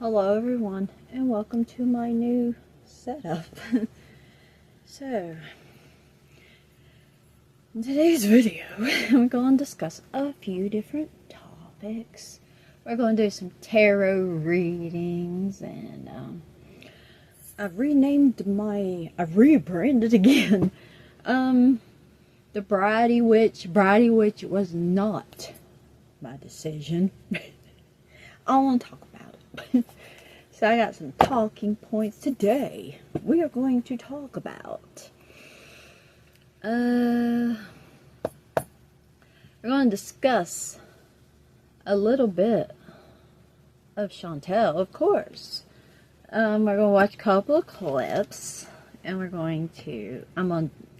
Hello everyone, and welcome to my new setup. So, in today's video, we're going to discuss a few different topics. We're going to do some tarot readings, and I've rebranded again. The Bridey Witch. Bridey Witch was not my decision. I want to talk about it. So I got some talking points today. We are going to talk about we're going to discuss a little bit of Chantel, of course. We're going to watch a couple of clips, and I'm going to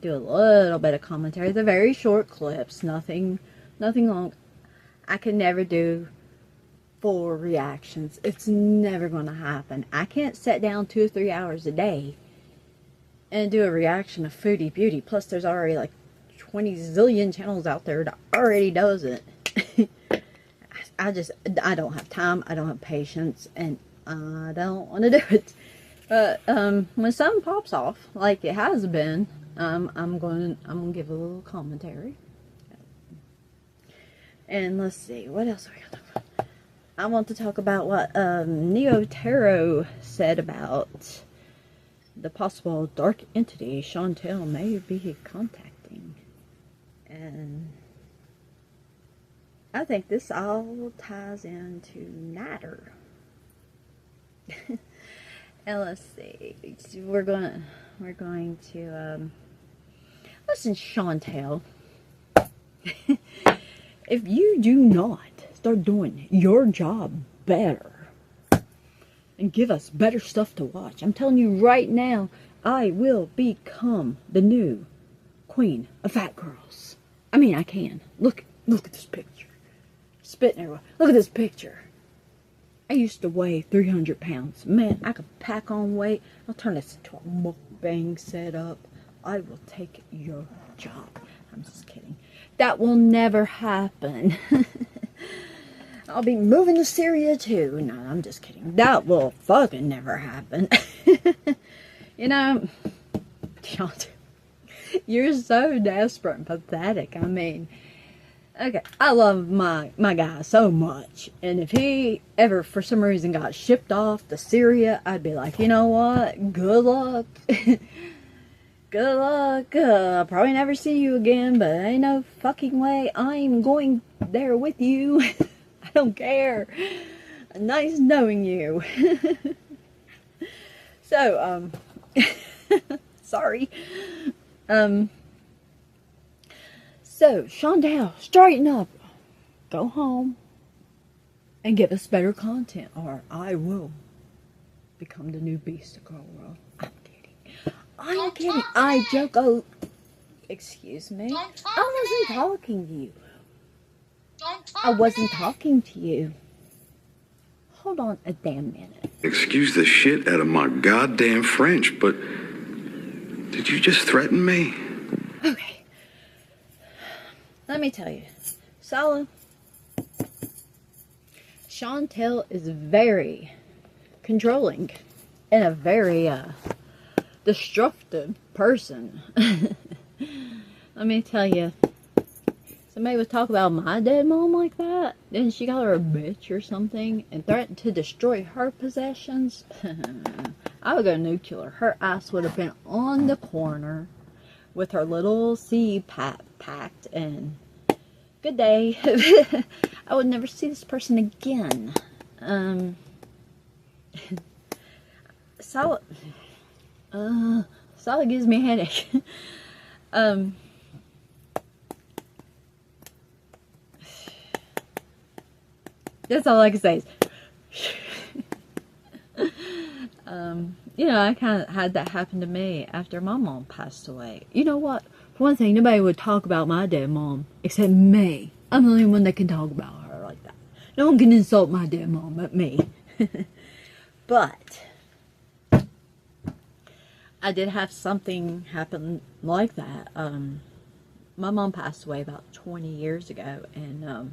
do a little bit of commentary. They're very short clips, nothing long. I can never do full reactions. It's never going to happen. I can't sit down 2 or 3 hours a day and do a reaction of Foodie Beauty. Plus, there's already like 20 zillion channels out there that already does it. I don't have time. I don't have patience, and I don't want to do it. But when something pops off, like it has been, I'm going to give a little commentary. And let's see, what else are we going to talk about? I want to talk about what Neo Tarot said about the possible dark entity Chantel may be contacting. And I think this all ties into Natter. And let's see, we're going to listen, Chantel. If you do not start doing your job better and give us better stuff to watch, I'm telling you right now, I will become the new queen of fat girls. I mean, I can. Look at this picture. Spitting everywhere. Look at this picture. I used to weigh 300 pounds. Man, I could pack on weight. I'll turn this into a mukbang setup. I will take your job. I'm just kidding. That will never happen. I'll be moving to Syria too. No, I'm just kidding. That will fucking never happen. You know, you're so desperate and pathetic. I mean, okay, I love my guy so much. And if he ever, for some reason, got shipped off to Syria, I'd be like, you know what? Good luck. Good luck. I'll probably never see you again, but ain't no fucking way I'm going there with you. I don't care. Nice knowing you. So, sorry. So, Chantel, straighten up. Go home and give us better content, or I will become the new beast of girl world. I'm kidding. I joke. Oh, excuse me. I wasn't talking to you. I wasn't talking to you. Hold on a damn minute. Excuse the shit out of my goddamn French, but did you just threaten me? Okay. Let me tell you. Sala, Chantel is very controlling and a very destructive person. Let me tell you, somebody would talk about my dead mom like that, then she called her a bitch or something and threatened to destroy her possessions. I would go nuclear. Her ass would have been on the corner with her little CPAP packed, and good day. I would never see this person again. Solid gives me a headache. That's all I can say is, you know, I kind of had that happen to me after my mom passed away. You know what? For one thing, nobody would talk about my dead mom except me. I'm the only one that can talk about her like that. No one can insult my dead mom but me. But I did have something happen like that. My mom passed away about 20 years ago, and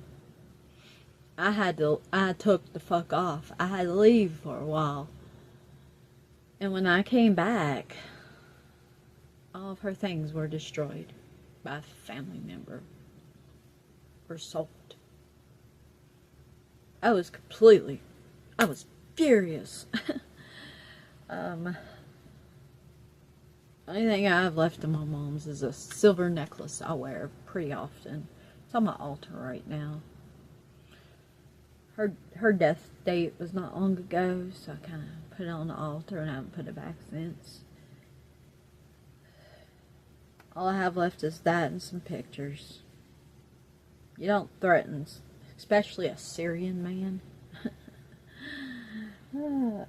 I took the fuck off. I had to leave for a while. And when I came back, all of her things were destroyed by a family member. Or sold. I was furious. Only thing I have left of my mom's is a silver necklace I wear pretty often. It's on my altar right now. Her death date was not long ago, so I kind of put it on the altar and I haven't put it back since. All I have left is that and some pictures. You don't threaten, especially a Syrian man.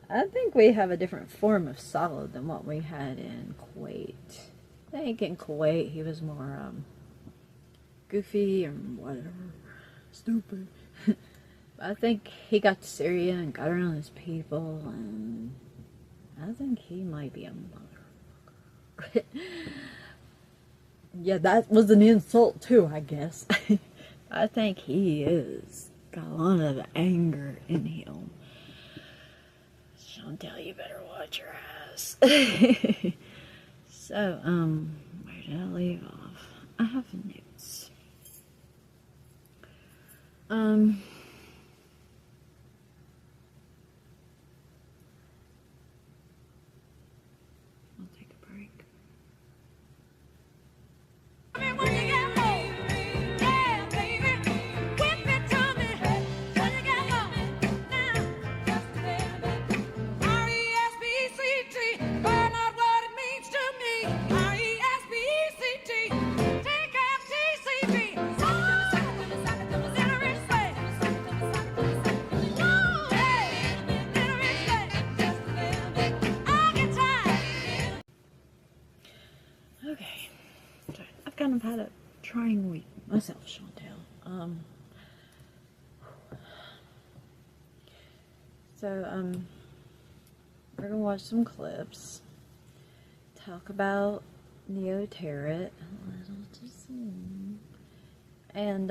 I think we have a different form of solid than what we had in Kuwait. I think in Kuwait he was more goofy or whatever. Stupid. I think he got to Syria and got around his people, and I think he might be a motherfucker. Yeah, that was an insult too, I guess. I think he is got a lot of anger in him. Chantel, you better watch your ass. So, where did I leave off? I have notes. I'll take a break. Okay, I've kind of had a trying week myself, Chantel. So, we're gonna watch some clips, talk about Neo Tarot, and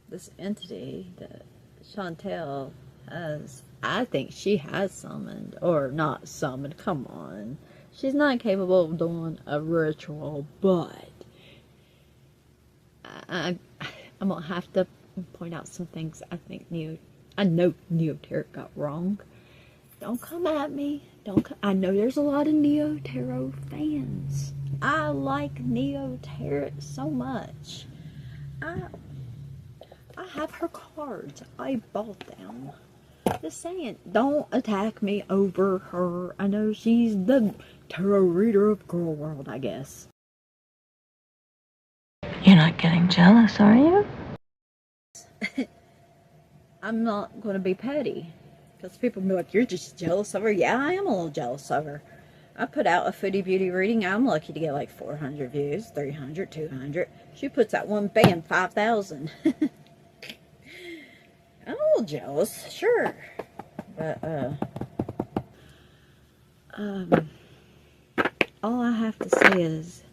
this entity that Chantel has. I think she has summoned, or not summoned. Come on. She's not capable of doing a ritual, but I'm gonna have to point out some things I know Neo Tarot got wrong. Don't come at me. I know there's a lot of Neo Tarot fans. I like Neo Tarot so much. I have her cards. I bought them. Just saying, don't attack me over her. I know she's the tarot reader of Girl World, I guess. You're not getting jealous, are you? I'm not going to be petty. Because people be like, you're just jealous of her. Yeah, I am a little jealous of her. I put out a Foodie Beauty reading. I'm lucky to get like 400 views, 300, 200. She puts out one, bam, 5,000. I'm a little jealous, sure. But, all I have to say is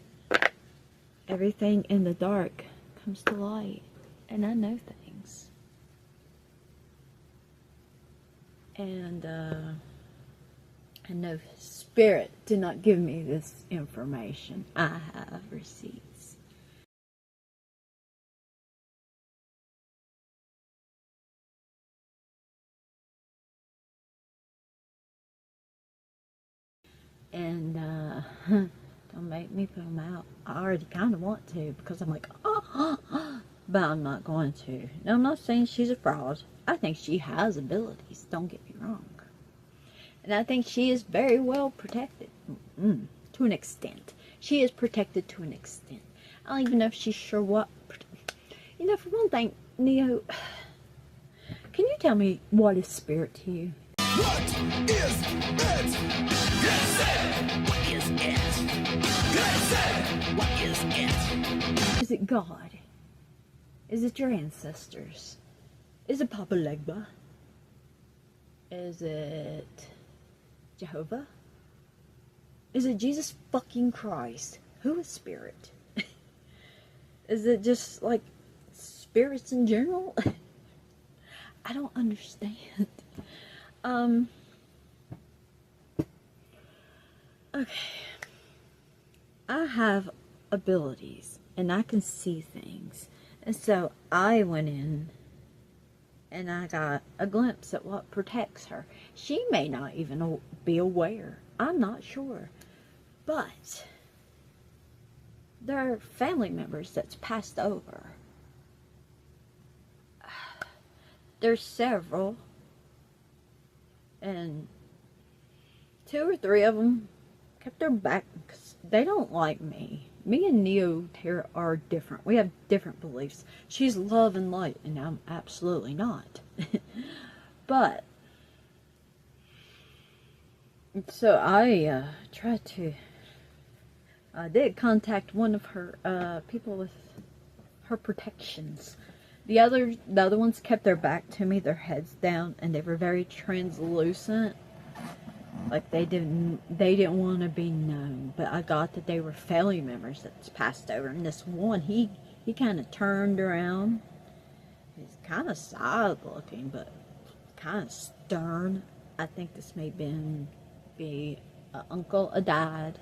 everything in the dark comes to light, and I know things. And, I know Spirit did not give me this information. I have receipts. And, don't make me put them out. I already kind of want to, because I'm like, but I'm not going to. No, I'm not saying she's a fraud. I think she has abilities, don't get me wrong. And I think she is very well protected. To an extent. She is protected to an extent. I don't even know if she's sure what. You know, for one thing, Neo, can you tell me what is spirit to you? What is it? Yes, it. What is it? Yes, it. What is it? Is it God? Is it your ancestors? Is it Papa Legba? Is it Jehovah? Is it Jesus fucking Christ? Who is spirit? Is it just like spirits in general? I don't understand. Okay. I have abilities and I can see things. And so I went in and I got a glimpse at what protects her. She may not even be aware. I'm not sure. But there are family members that's passed over. There's several. And 2 or 3 of them kept their back because they don't like me. Me and Neo Terra are different. We have different beliefs. She's love and light, and I'm absolutely not. But, so I tried to, I did contact one of her people with her protections. The other ones kept their back to me, their heads down, and they were very translucent. Like they didn't want to be known. But I got that they were family members that's passed over. And this one, he kind of turned around. He's kind of sad looking, but kind of stern. I think this may be an uncle, a dad,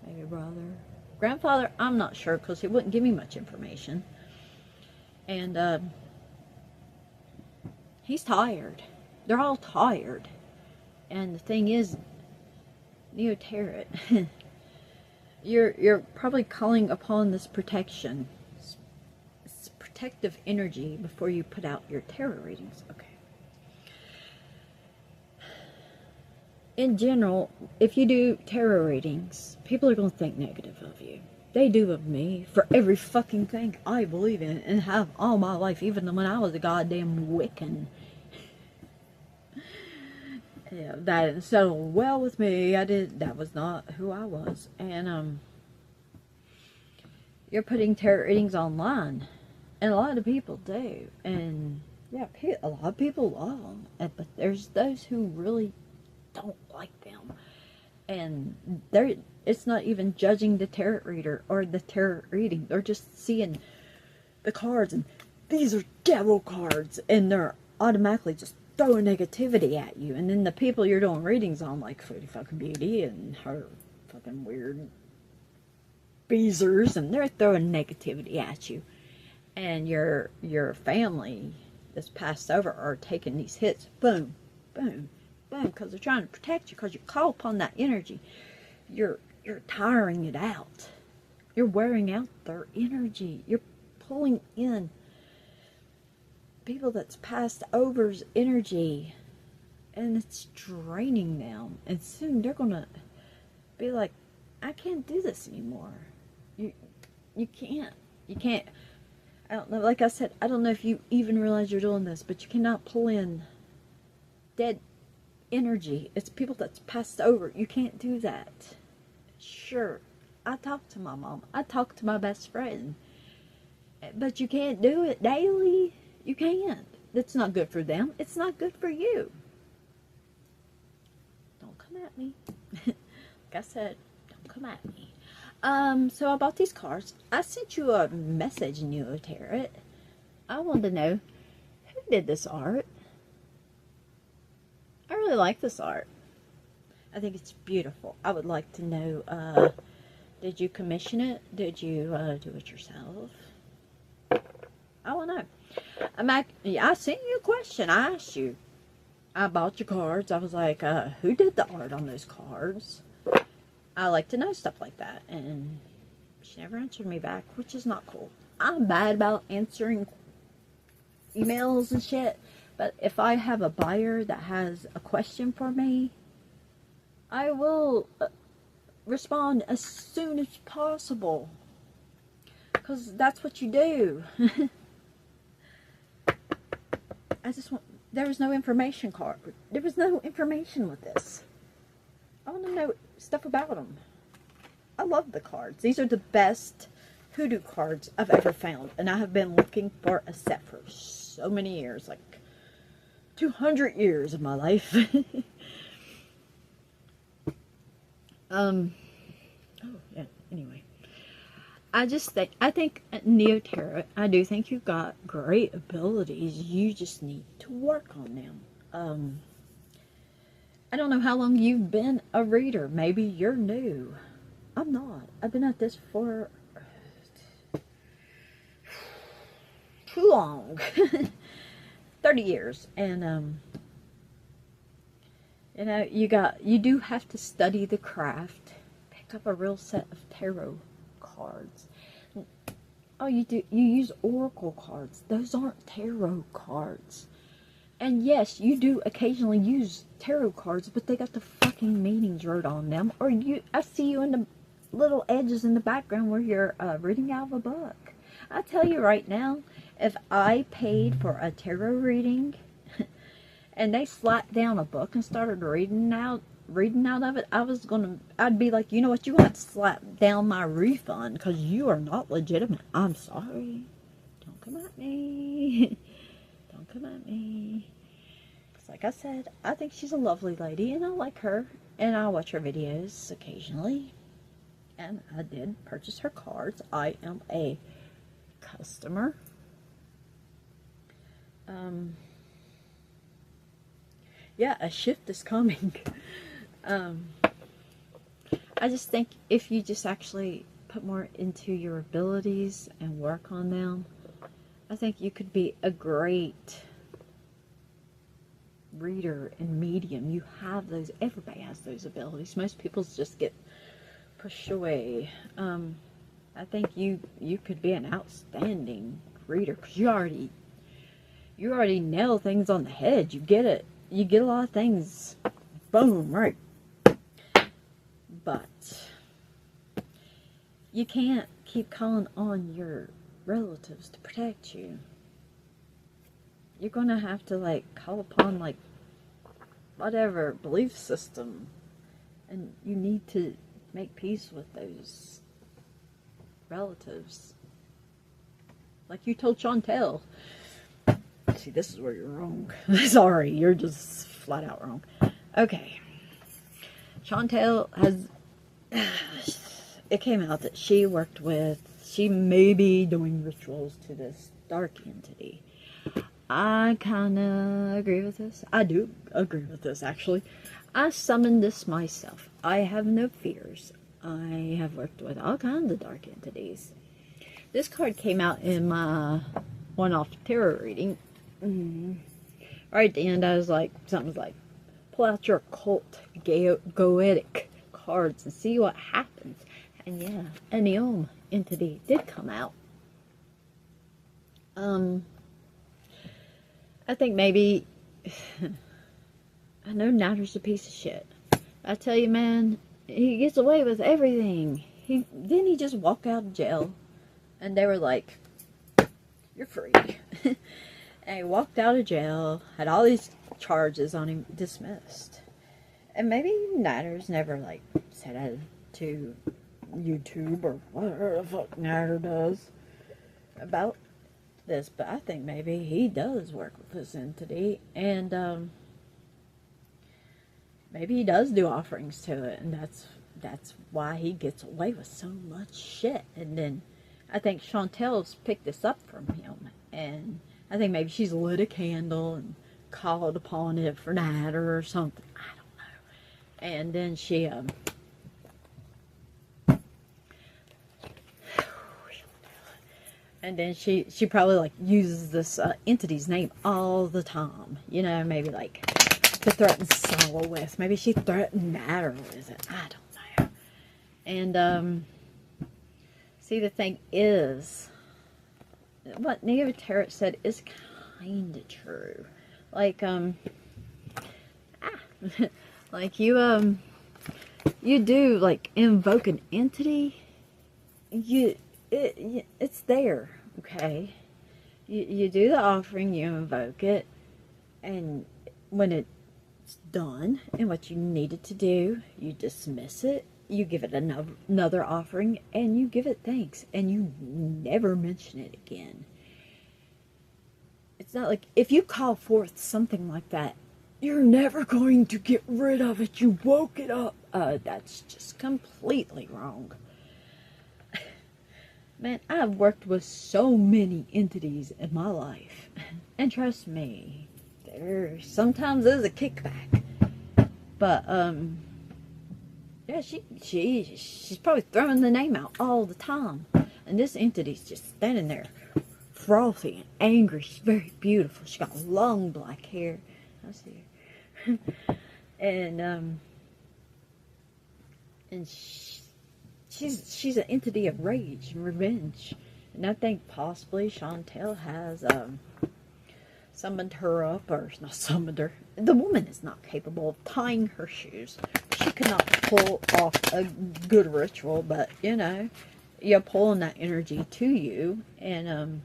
maybe a brother, grandfather. I'm not sure because he wouldn't give me much information. And he's tired. They're all tired. And the thing is, Neoterra, you're probably calling upon this protection, this protective energy before you put out your tarot readings. Okay. In general, if you do tarot readings, people are going to think negative of you. They do of me for every fucking thing I believe in and have all my life, even when I was a goddamn Wiccan. Yeah, that didn't settle well with me. That was not who I was. And, you're putting tarot readings online. And a lot of people do. And, yeah, a lot of people love them. But there's those who really don't like them. And it's not even judging the tarot reader or the tarot reading. They're just seeing the cards. And these are devil cards. And they're automatically just throwing negativity at you. And then the people you're doing readings on, like Foodie Fucking Beauty and her fucking weird Beezers, and they're throwing negativity at you. And your family that's passed over are taking these hits, boom, boom, boom, because they're trying to protect you, because you call upon that energy. You're tiring it out. You're wearing out their energy. You're pulling in people that's passed over's energy, and it's draining them. And soon they're gonna be like, I can't do this anymore. You can't. I don't know. Like I said, I don't know if you even realize you're doing this, but you cannot pull in dead energy. It's people that's passed over. You can't do that. Sure, I talk to my mom. I talk to my best friend, but you can't do it daily. You can't. It's not good for them. It's not good for you. Don't come at me. Like I said, don't come at me. So I bought these cards. I sent you a message, Neoterra. I wanted to know who did this art. I really like this art. I think it's beautiful. I would like to know, did you commission it? Did you do it yourself? I want to know. I sent you a question. I asked you. I bought your cards. I was like, who did the art on those cards? I like to know stuff like that. And she never answered me back, which is not cool. I'm bad about answering emails and shit. But if I have a buyer that has a question for me, I will respond as soon as possible. Because that's what you do. There was no information card. There was no information with this. I want to know stuff about them. I love the cards. These are the best hoodoo cards I've ever found. And I have been looking for a set for so many years. Like 200 years of my life. Oh, yeah. Anyway. I think Neo Tarot, I do think you've got great abilities. You just need to work on them. I don't know how long you've been a reader. Maybe you're new. I'm not. I've been at this for too long. 30 years. And, you know, you do have to study the craft. Pick up a real set of tarot cards. Oh, you use oracle cards. Those aren't tarot cards. And yes, you do occasionally use tarot cards, but they got the fucking meanings wrote on them. Or I see you in the little edges in the background where you're reading out of a book. I tell you right now, if I paid for a tarot reading and they slapped down a book and started reading out of it, I'd be like, you know what, you want to slap down my refund because you are not legitimate. I'm sorry. Don't come at me. Don't come at me. Because like I said, I think she's a lovely lady and I like her. And I watch her videos occasionally. And I did purchase her cards. I am a customer. Yeah, a shift is coming. I just think if you just actually put more into your abilities and work on them, I think you could be a great reader and medium. You have those. Everybody has those abilities. Most people just get pushed away. I think you could be an outstanding reader because you already nail things on the head. You get it. You get a lot of things. Boom, right. But you can't keep calling on your relatives to protect you. You're going to have to, like, call upon, like, whatever belief system. And you need to make peace with those relatives. Like you told Chantel. See, this is where you're wrong. Sorry, you're just flat out wrong. Okay. Chantel has... It came out that she may be doing rituals to this dark entity. I kind of agree with this. I do agree with this, actually. I summoned this myself. I have no fears. I have worked with all kinds of dark entities. This card came out in my one-off tarot reading. Right at the end, something was like, pull out your occult Goetic cards and see what happens. And yeah, a Neom entity did come out. I think maybe, I know Natter's a piece of shit. I tell you, man, he gets away with everything. Didn't he just walk out of jail? And they were like, you're free. And he walked out of jail, had all these charges on him dismissed. And maybe Natter's never, like, said that to YouTube or whatever the fuck Natter does about this. But I think maybe he does work with this entity. And, maybe he does do offerings to it. And that's why he gets away with so much shit. And then I think Chantel's picked this up from him. And I think maybe she's lit a candle and called upon it for Natter or something. I don't know. And then she, and then she probably, like, uses this entity's name all the time. You know, maybe, like, to threaten Sala with. Maybe she threatened Natter with it. I don't know. And, see, the thing is, what Neo Tarot said is kind of true. Like, like you do, like, invoke an entity. It's there, okay? You do the offering, you invoke it, and when it's done and what you needed to do, you dismiss it. You give it another offering, and you give it thanks, and you never mention it again. It's not like, if you call forth something like that, you're never going to get rid of it. You woke it up. That's just completely wrong. Man, I've worked with so many entities in my life. And trust me, there sometimes is a kickback. But, yeah, she's probably throwing the name out all the time. And this entity's just standing there, frothy and angry. She's very beautiful. She got long black hair. I see her. And she's an entity of rage and revenge. And I think possibly Chantel has summoned her up, or not summoned her. The woman is not capable of tying her shoes. She could not pull off a good ritual, but you know, you're pulling that energy to you, and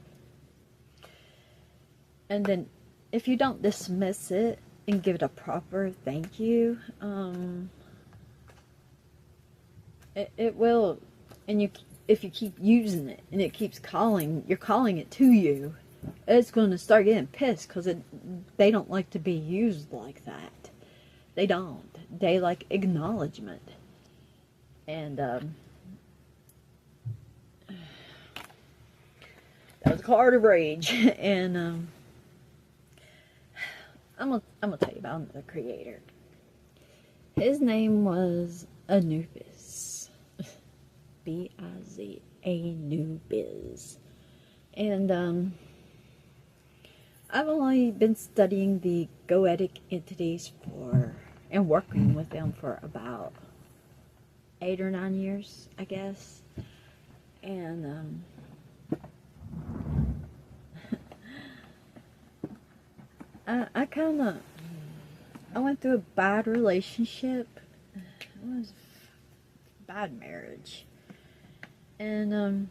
then if you don't dismiss it and give it a proper thank you, it will, and if you keep using it and it keeps calling, you're calling it to you, it's going to start getting pissed because they don't like to be used like that. They don't. They like acknowledgement. And that was a card of rage. And I'm gonna tell you about the creator. His name was Anubis. B-I-Z, Anubis. And I've only been studying the Goetic Entities and working with them for about 8 or 9 years, I guess. And I went through a bad relationship. It was a bad marriage. And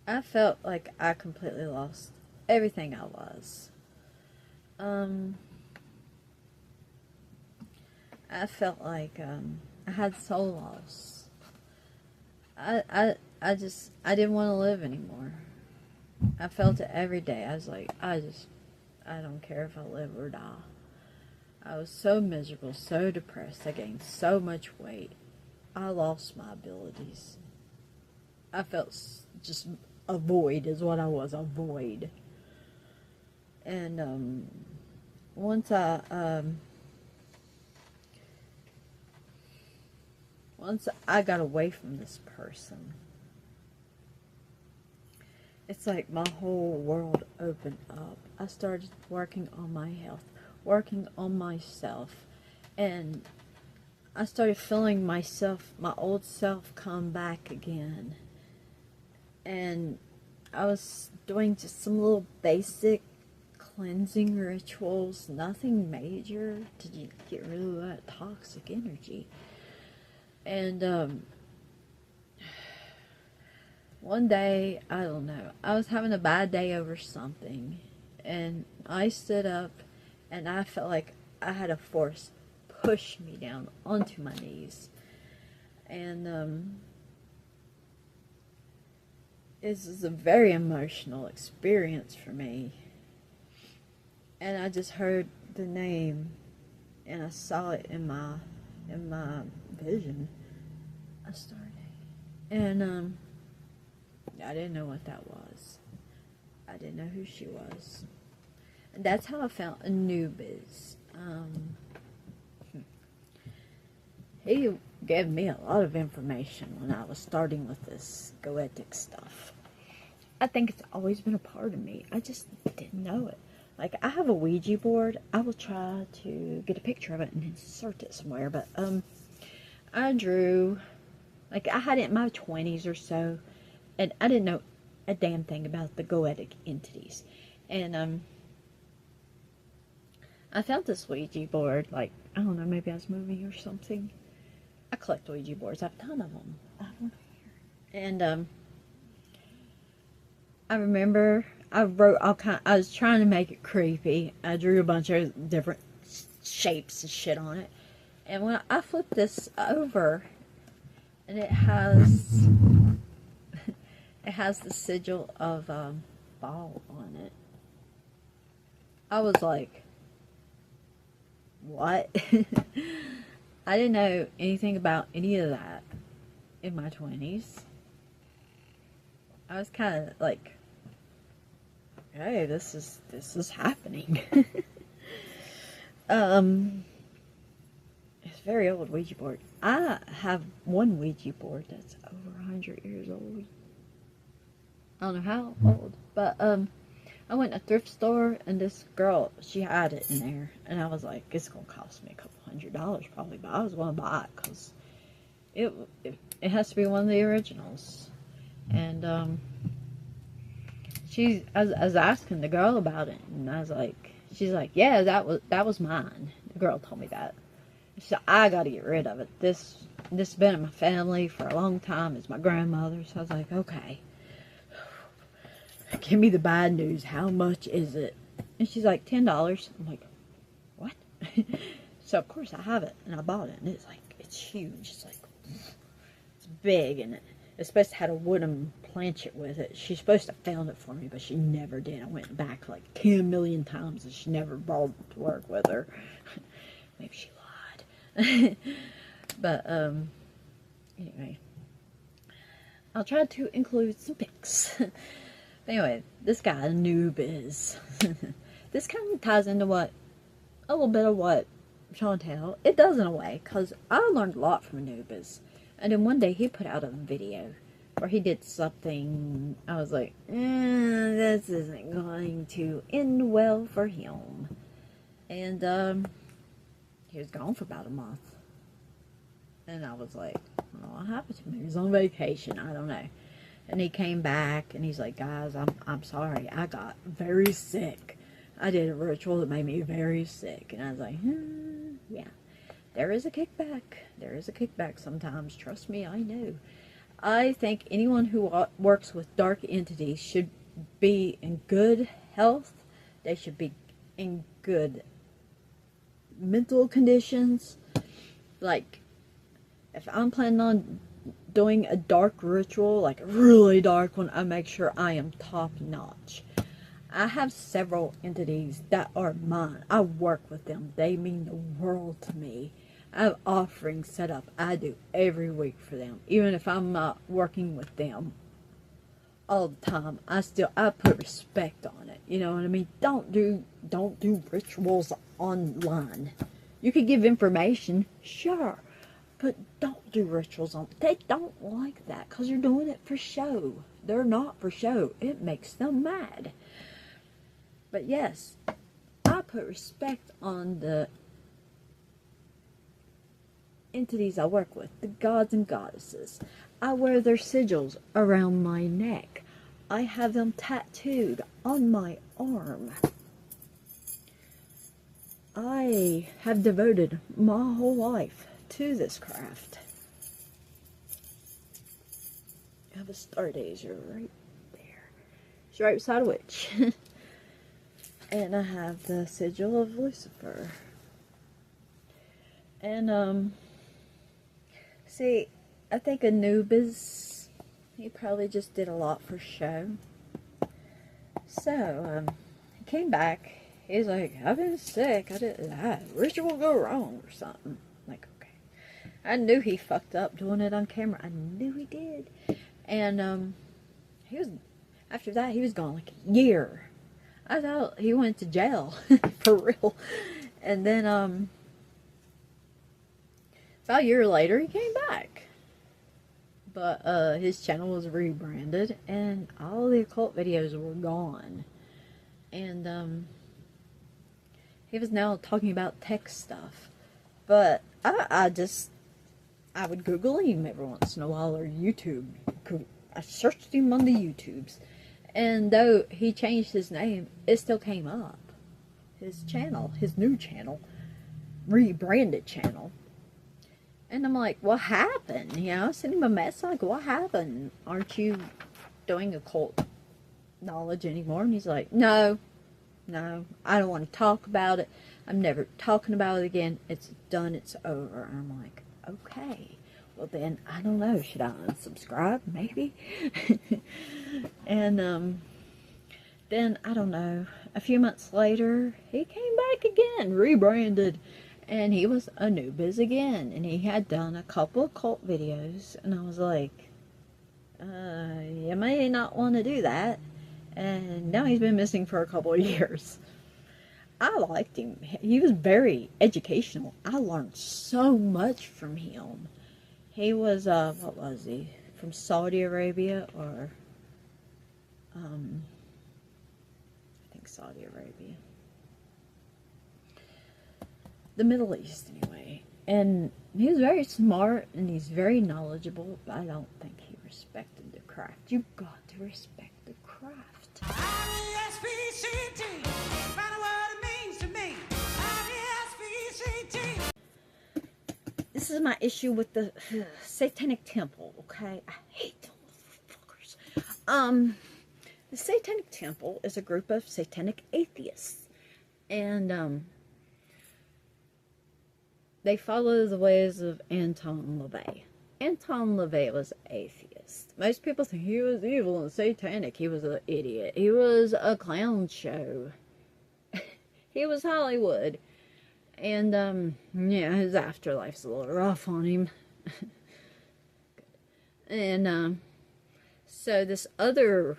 I felt like I completely lost everything I was. I felt like I had soul loss. I didn't want to live anymore. I felt it every day. I was like, I don't care if I live or die. I was so miserable, so depressed. I gained so much weight. I lost my abilities. I felt just a void is what I was, a void. And once I got away from this person, it's like my whole world opened up. I started working on my health, working on myself, and I started feeling myself, my old self, come back again. And I was doing just some little basic cleansing rituals, nothing major, to get rid of that toxic energy. And one day, I don't know, I was having a bad day over something, and I stood up, and I felt like I had a force push me down onto my knees. And this is a very emotional experience for me. And I just heard the name, and I saw it in my vision. I started, and I didn't know what that was. I didn't know who she was, and that's how I found Anubis. He gave me a lot of information when I was starting with this Goetic stuff. I think it's always been a part of me. I just didn't know it. Like, I have a Ouija board. I will try to get a picture of it and insert it somewhere. But I drew, like, I had it in my 20s or so, and I didn't know a damn thing about the Goetic Entities. And I found this Ouija board, like, I don't know, maybe I was moving or something. I collect Ouija boards. I have a ton of them. I have one here. And I remember I wrote all kind. I was trying to make it creepy. I drew a bunch of different shapes and shit on it. And when I flipped this over, and it has the sigil of ball on it. I was like, what? I didn't know anything about any of that in my 20s. I was kind of like, hey, this is happening. It's a very old Ouija board. I have one Ouija board that's over 100 years old. I don't know how old, but I went to a thrift store and this girl, she had it in there, and I was like, it's gonna cost me a couple $100 probably, but I was gonna buy it because it has to be one of the originals. And I was asking the girl about it, and I was like, she's like, yeah, that was mine. The girl told me that. So I got to get rid of it. This has been in my family for a long time. It's my grandmother's. So I was like, okay, give me the bad news. How much is it? And she's like, $10. I'm like, what? So of course I have it, and I bought it, and it's huge. It's big, and it's supposed to have a wooden planchet with it. She's supposed to have found it for me, but she never did. I went back like 10 million times, and she never brought it to work with her. Maybe she lied. But anyway, I'll try to include some pics. Anyway, this guy, Anubis. This kind of ties into a little bit of what Chantel, it does in a way, because I learned a lot from Anubis. And then one day he put out a video where he did something, I was like, this isn't going to end well for him. And he was gone for about a month. And I was like, oh, what happened to him? He was on vacation, I don't know. And he came back and he's like, guys, I'm sorry, I got very sick. I did a ritual that made me very sick. And I was like, yeah. There is a kickback. There is a kickback sometimes. Trust me, I know. I think anyone who works with dark entities should be in good health. They should be in good mental conditions. Like, if I'm planning on doing a dark ritual, like a really dark one, I make sure I am top notch. I have several entities that are mine. I work with them. They mean the world to me. I have offerings set up I do every week for them. Even if I'm not working with them all the time, I put respect on it. You know what I mean? Don't do rituals online. You could give information, sure, but don't do rituals on. They don't like that because you're doing it for show. They're not for show. It makes them mad. But yes, I put respect on the entities I work with, the gods and goddesses. I wear their sigils around my neck. I have them tattooed on my arm. I have devoted my whole life to this craft. I have a stargazer right there. It's right beside a witch. And I have the sigil of Lucifer. And, see, I think Anubis, he probably just did a lot for show. So, he came back. He's like, I've been sick. I had a ritual go wrong or something. I'm like, okay. I knew he fucked up doing it on camera. I knew he did. And, after that, he was gone like a year. I thought he went to jail, for real. And then, about a year later, he came back. But, his channel was rebranded, and all the occult videos were gone. And, he was now talking about tech stuff. But, I would Google him every once in a while, or YouTube. I searched him on the YouTubes. And though he changed his name, it still came up. His channel, his new channel, rebranded channel. And I'm like, what happened? You know, I sent him a message like, what happened? Aren't you doing occult knowledge anymore? And he's like, no, I don't want to talk about it. I'm never talking about it again. It's done, it's over. And I'm like, okay. Well then, I don't know, should I unsubscribe? Maybe? And, then, I don't know, a few months later, he came back again, rebranded, and he was Anubis again, and he had done a couple of cult videos, and I was like, You may not want to do that. And now he's been missing for a couple of years. I liked him. He was very educational. I learned so much from him. He was, what was he? From Saudi Arabia, or, I think Saudi Arabia. The Middle East, anyway. And he was very smart, and he's very knowledgeable, but I don't think he respected the craft. You got to respect the craft. R-E-S-P-C-T. Find out what it means to me. R-E-S-P-C-T. This is my issue with the Satanic Temple, okay? I hate those fuckers. The Satanic Temple is a group of satanic atheists. And, they follow the ways of Anton LaVey. Anton LaVey was atheist. Most people think he was evil and satanic. He was an idiot. He was a clown show. He was Hollywood. And, yeah, his afterlife's a little rough on him. And, so these other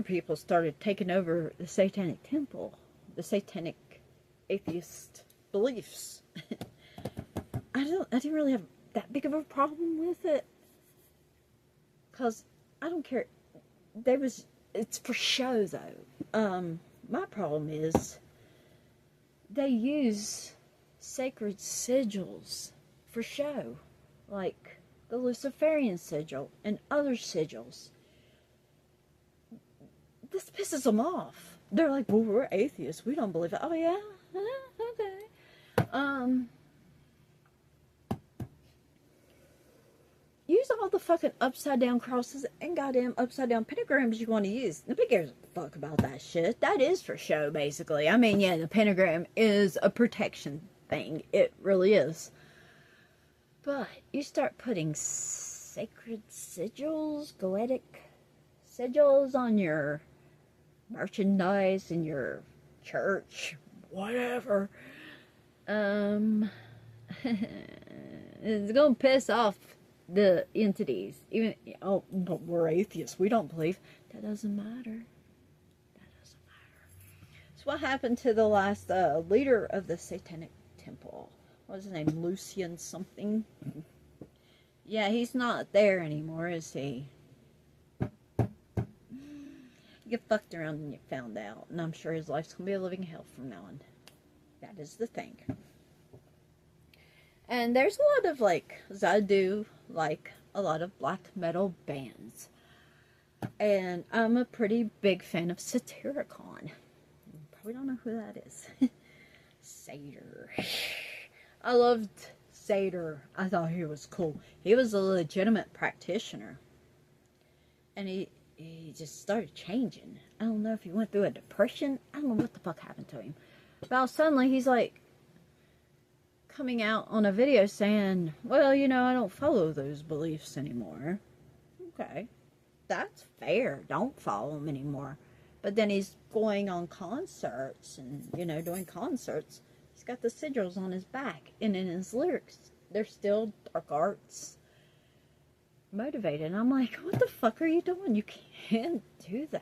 people started taking over the Satanic Temple. The Satanic atheist beliefs. I didn't really have that big of a problem with it. Because I don't care. It's for show, though. My problem is they use sacred sigils for show. Like the Luciferian sigil and other sigils. This pisses them off. They're like, well, we're atheists. We don't believe it. Oh, yeah? Okay. Use all the fucking upside down crosses and goddamn upside down pentagrams you want to use. Nobody cares a fuck about that shit. That is for show, basically. I mean, yeah, the pentagram is a protection thing. It really is. But you start putting sacred sigils, Goetic sigils on your merchandise in your church, whatever. It's gonna piss off the entities. Even, oh, but we're atheists. We don't believe. That doesn't matter. That doesn't matter. So what happened to the last leader of the Satanic Temple? What was his name? Lucian something? Yeah, he's not there anymore, is he? You get fucked around and you found out. And I'm sure his life's going to be a living hell from now on. That is the thing. And there's a lot of, like, I do like a lot of black metal bands. And I'm a pretty big fan of Satyricon. You probably don't know who that is. Satyr. I loved Satyr. I thought he was cool. He was a legitimate practitioner. And he just started changing. I don't know if he went through a depression. I don't know what the fuck happened to him. But suddenly he's like coming out on a video saying, well, you know, I don't follow those beliefs anymore. Okay. That's fair. Don't follow them anymore. But then he's going on concerts and, you know, doing concerts. He's got the sigils on his back. And in his lyrics, they're still dark arts motivated. And I'm like, what the fuck are you doing? You can't do that.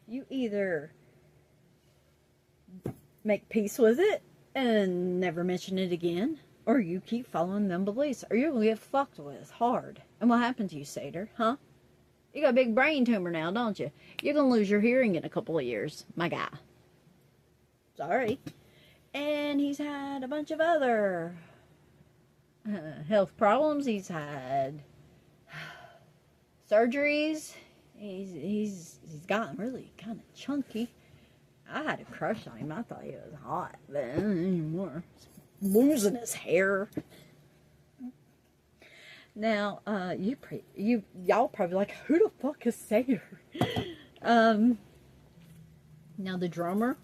You either make peace with it and never mention it again, or you keep following them beliefs, or you're gonna get fucked with hard. And what happened to you, Satyr? Huh? You got a big brain tumor now, don't you? You're gonna lose your hearing in a couple of years, my guy. Sorry. And he's had a bunch of other health problems. He's had surgeries. He's gotten really kind of chunky. I had a crush on him. I thought he was hot, but not anymore. He's losing his hair. Now, y'all probably like, who the fuck is Satyr? Now the drummer,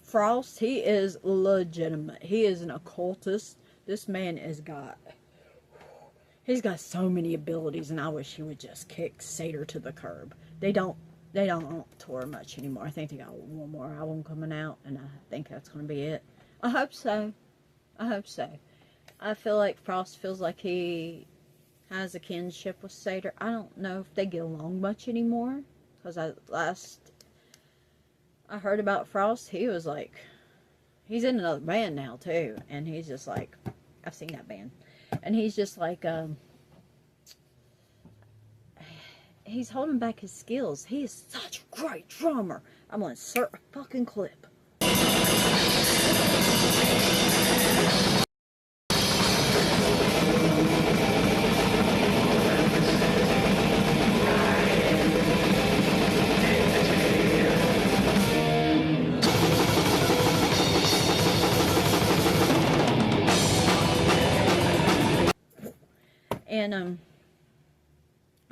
Frost, he is legitimate. He is an occultist. This man he's got so many abilities, and I wish he would just kick Satyr to the curb. They don't tour much anymore. I think they got one more album coming out, and I think that's going to be it. I hope so. I hope so. I feel like Frost feels like he has a kinship with Satyr. I don't know if they get along much anymore, because I heard about Frost, he was like, he's in another band now too, and he's just like, I've seen that band, and he's just like, he's holding back his skills. He is such a great drummer. I'm gonna insert a fucking clip. And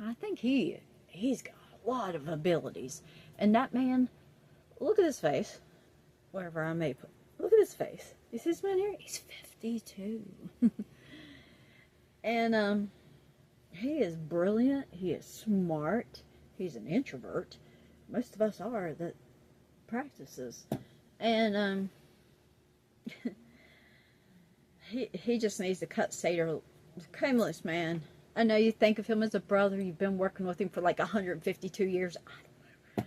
I think he's got a lot of abilities. And that man, look at his face. Wherever I may put, look at his face. You see this man here? He's 52. And he is brilliant. He is smart. He's an introvert. Most of us are that practices. And he just needs to cut Satyr. Shameless man. I know you think of him as a brother. You've been working with him for like 152 years. I don't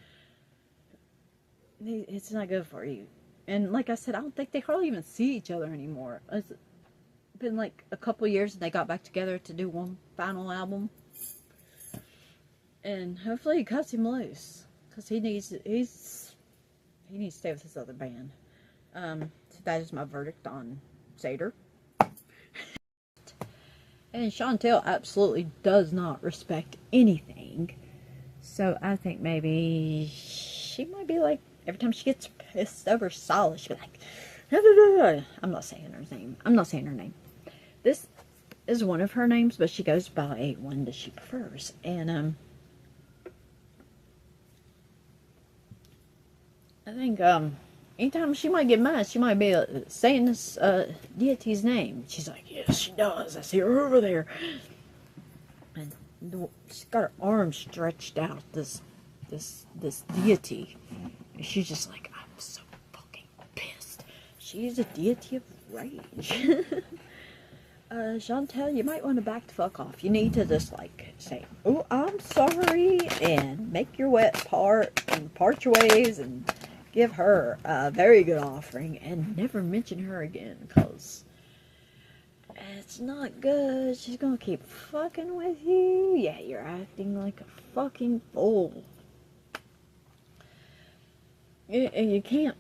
know. It's not good for you. And like I said, I don't think they hardly even see each other anymore. It's been like a couple years and they got back together to do one final album. And hopefully he cuts him loose. Because he needs to stay with his other band. So that is my verdict on Satyr. And Chantel absolutely does not respect anything. So I think maybe she might be like, every time she gets pissed over Solid, she'll be like, I'm not saying her name. I'm not saying her name. This is one of her names, but she goes by one that she prefers. And I think anytime she might get mad, she might be saying this deity's name. She's like, yes, she does. I see her over there. And she's got her arms stretched out, this deity. And she's just like, I'm so fucking pissed. She's a deity of rage. Chantel, you might want to back the fuck off. You need to just like say, oh, I'm sorry, and make your wet part and part your ways and give her a very good offering and never mention her again, because it's not good. She's gonna keep fucking with you. Yeah, you're acting like a fucking fool. You can't.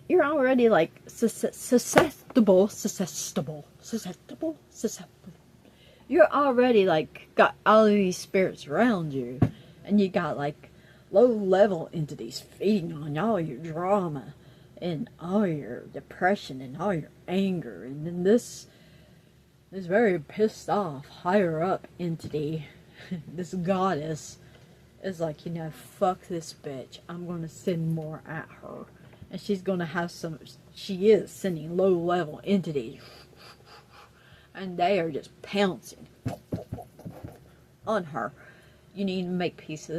You're already like susceptible. You're already like got all of these spirits around you, and you got like low-level entities feeding on all your drama and all your depression and all your anger. And then this very pissed off higher up entity, this goddess, is like, you know, fuck this bitch. I'm going to send more at her. And she's going to have some, she is sending low-level entities. And they are just pouncing on her. You need to make peace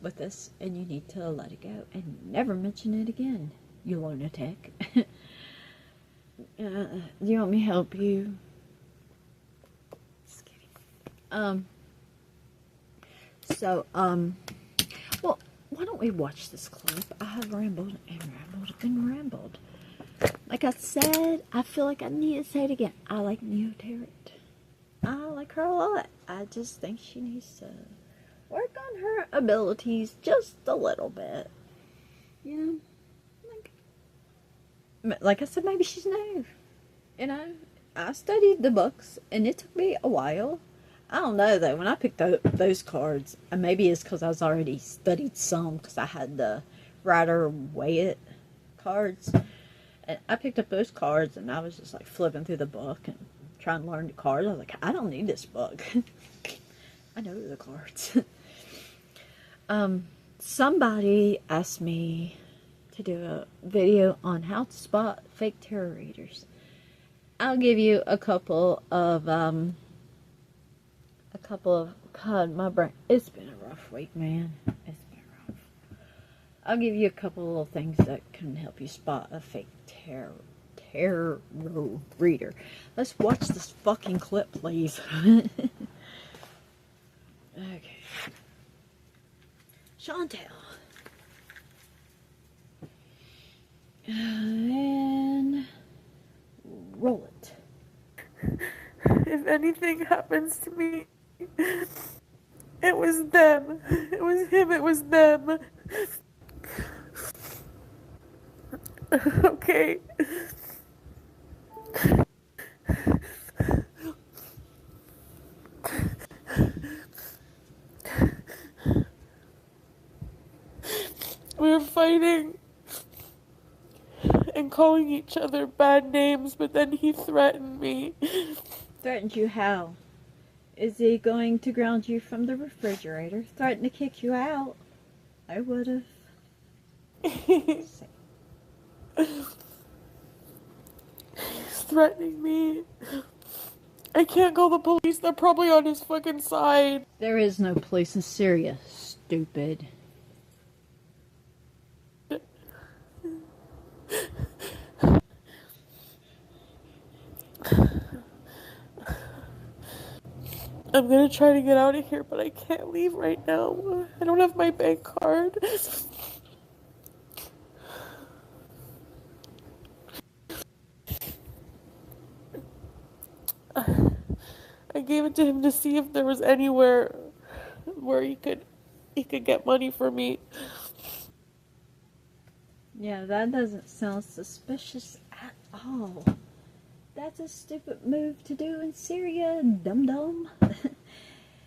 with this, and you need to let it go and never mention it again, you lunatic. Do you want me to help you? Just kidding. Well, why don't we watch this clip? I have rambled and rambled and rambled. Like I said, I feel like I need to say it again. I like Neo Tarot. I like her a lot. I just think she needs to work on her abilities just a little bit. You know? Like I said, maybe she's new. You know? I studied the books, and it took me a while. I don't know, though. When I picked those cards, and maybe it's because I was already studied some, because I had the Rider Waite cards. And I picked up those cards, and I was just, like, flipping through the book and trying to learn the cards. I was like, I don't need this book. I know the cards. Somebody asked me to do a video on how to spot fake tarot readers. I'll give you a couple of, God, my brain, it's been a rough week, man. It's been rough. I'll give you a couple of little things that can help you spot a fake tarot reader. Let's watch this fucking clip, please. Okay. Chantel. And roll it. If anything happens to me, it was them. It was him, it was them. Okay. We were fighting and calling each other bad names, but then he threatened me. Threatened you how? Is he going to ground you from the refrigerator? Threatened to kick you out? I would've. He's threatening me. I can't call the police, they're probably on his fucking side. There is no police in Syria, stupid. I'm gonna try to get out of here, but I can't leave right now. I don't have my bank card. I gave it to him to see if there was anywhere where he could get money for me. Yeah, that doesn't sound suspicious at all. That's a stupid move to do in Syria, dum-dum.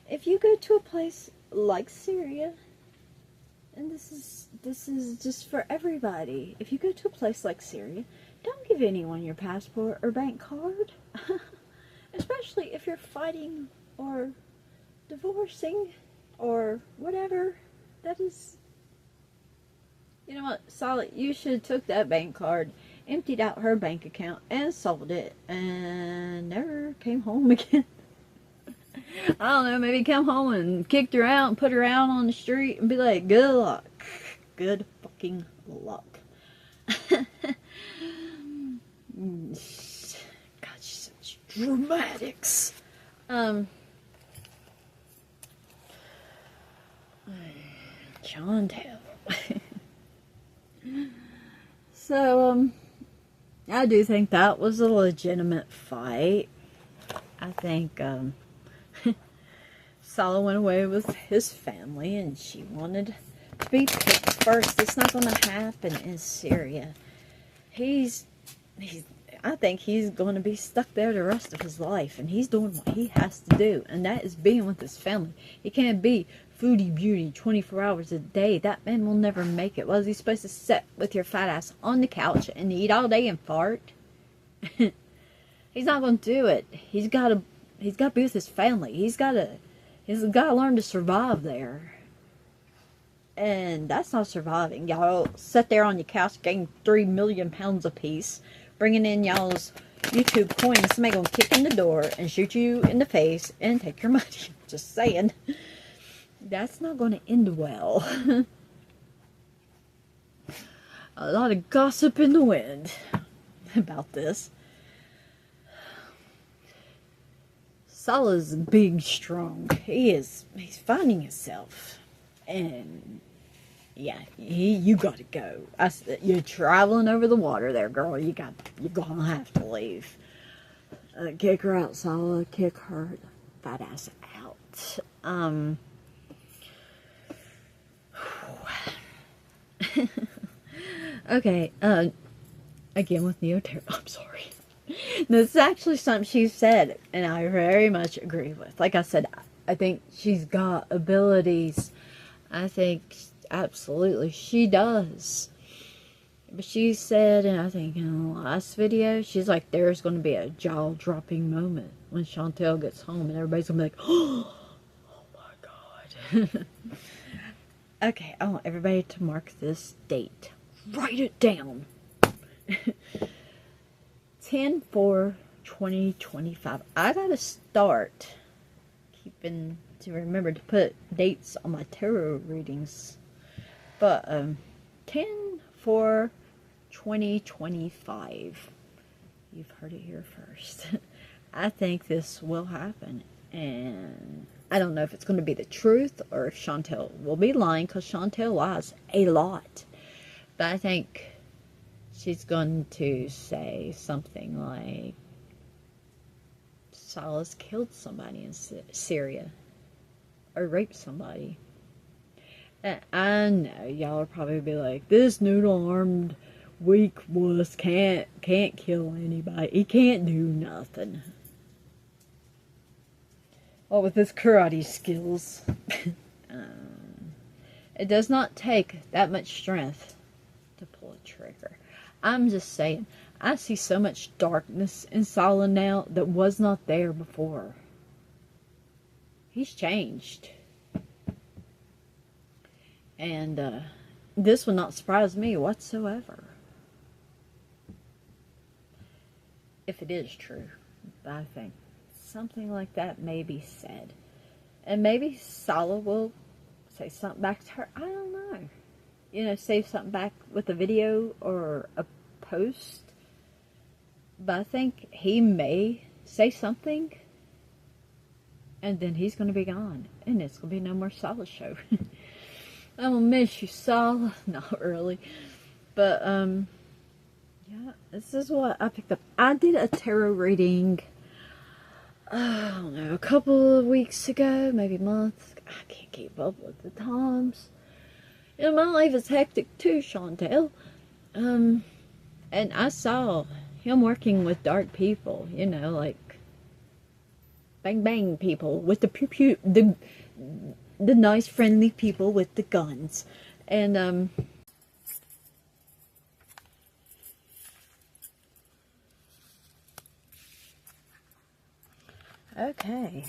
If you go to a place like Syria, and this is just for everybody, if you go to a place like Syria, don't give anyone your passport or bank card. Especially if you're fighting or divorcing or whatever. That is... You know what, Solid, you should have took that bank card, emptied out her bank account, and sold it, and never came home again. I don't know, maybe come home and kicked her out and put her out on the street and be like, good luck. Good fucking luck. God, she's such dramatics. Chantel. So, I do think that was a legitimate fight. I think, Salah went away with his family and she wanted to be picked first. It's not going to happen in Syria. I think he's going to be stuck there the rest of his life, and he's doing what he has to do, and that is being with his family. He can't be foodie beauty 24 hours a day. That man will never make it. Was he supposed to sit with your fat ass on the couch and eat all day and fart? He's not going to do it. He's got to be with his family. He's got to learn to survive there. And that's not surviving. Y'all sit there on your couch, gain 3 million pounds apiece, bringing in y'all's YouTube coins. Somebody gonna kick in the door and shoot you in the face and take your money. Just saying. That's not gonna end well. A lot of gossip in the wind about this. Salah's big, strong. He's finding himself. And yeah, you gotta go. You're traveling over the water there, girl. You're gonna have to leave. Kick her out, Salah. Kick her fat ass out. Okay, again with Neo Tarot. I'm sorry. This is actually something she said, and I very much agree with. Like I said, I think she's got abilities. I think absolutely she does. But she said, and I think in the last video, she's like, there's going to be a jaw-dropping moment when Chantel gets home, and everybody's going to be like, oh my God. Okay, I want everybody to mark this date. Write it down. 10/4/2025. I gotta start keeping to remember to put dates on my tarot readings. But 10/4/2025. You've heard it here first. I think this will happen. And I don't know if it's going to be the truth or if Chantel will be lying, because Chantel lies a lot. But I think she's going to say something like Silas killed somebody in Syria or raped somebody. And I know y'all will probably be like, this noodle-armed weak wuss can't kill anybody. He can't do nothing. Well, with his karate skills, it does not take that much strength to pull a trigger. I'm just saying, I see so much darkness in Sala now that was not there before. He's changed. And this would not surprise me whatsoever. If it is true. I think something like that may be said. And maybe Sala will say something back to her. I don't know. You know, say something back with a video or a post. But I think he may say something. And then he's going to be gone. And it's going to be no more Sala show. I'm going to miss you, Sala. Not really. But, yeah, this is what I picked up. I did a tarot reading, I don't know, a couple of weeks ago, maybe months. I can't keep up with the times. You know, my life is hectic too, Chantel. And I saw him working with dark people, you know, like bang bang people with the pew pew, the nice friendly people with the guns. And okay,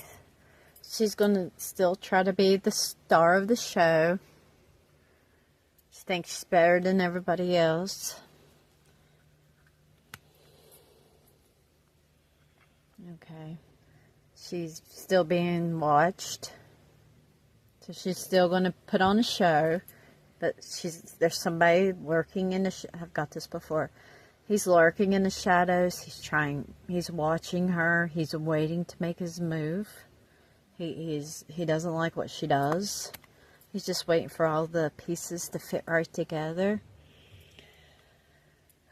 she's gonna still try to be the star of the show. She thinks she's better than everybody else. Okay, she's still being watched. So she's still going to put on a show, but there's somebody lurking in the I've got this before. He's lurking in the shadows. He's watching her. He's waiting to make his move. He doesn't like what she does. He's just waiting for all the pieces to fit right together.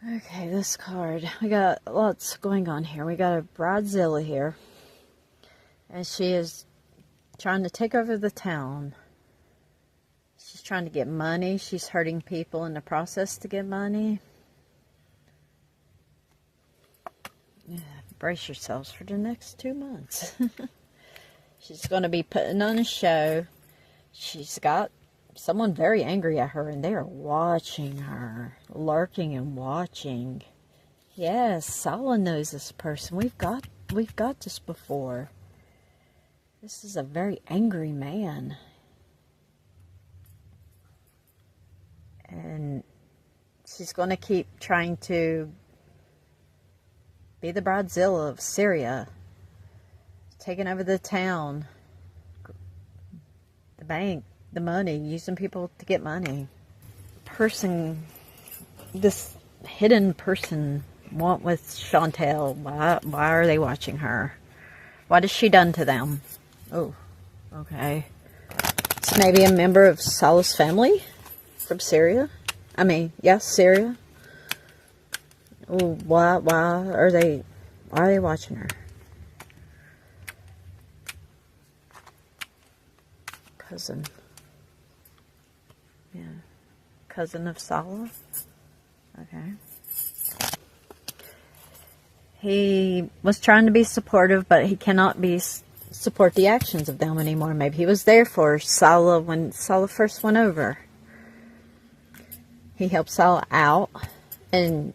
Okay, this card. We got lots going on here. We got a Bridezilla here. And she is trying to take over the town. She's trying to get money. She's hurting people in the process to get money. Yeah, brace yourselves for the next 2 months. She's going to be putting on a show. She's got someone very angry at her, and they are watching her, lurking and watching. Yes, Sala knows this person. We've got this before. This is a very angry man. And she's going to keep trying to be the Bridezilla of Syria. Taking over the town. The bank. The money. Using people to get money. This hidden person want with Chantel. Why are they watching her? What has she done to them? Oh, okay. It's maybe a member of Sala's family from Syria. I mean, yes, Syria. Oh, why are they watching her? Cousin. Yeah. Cousin of Sala. Okay. He was trying to be supportive, but he cannot support the actions of them anymore. Maybe he was there for Sala when Sala first went over. He helped Sala out, and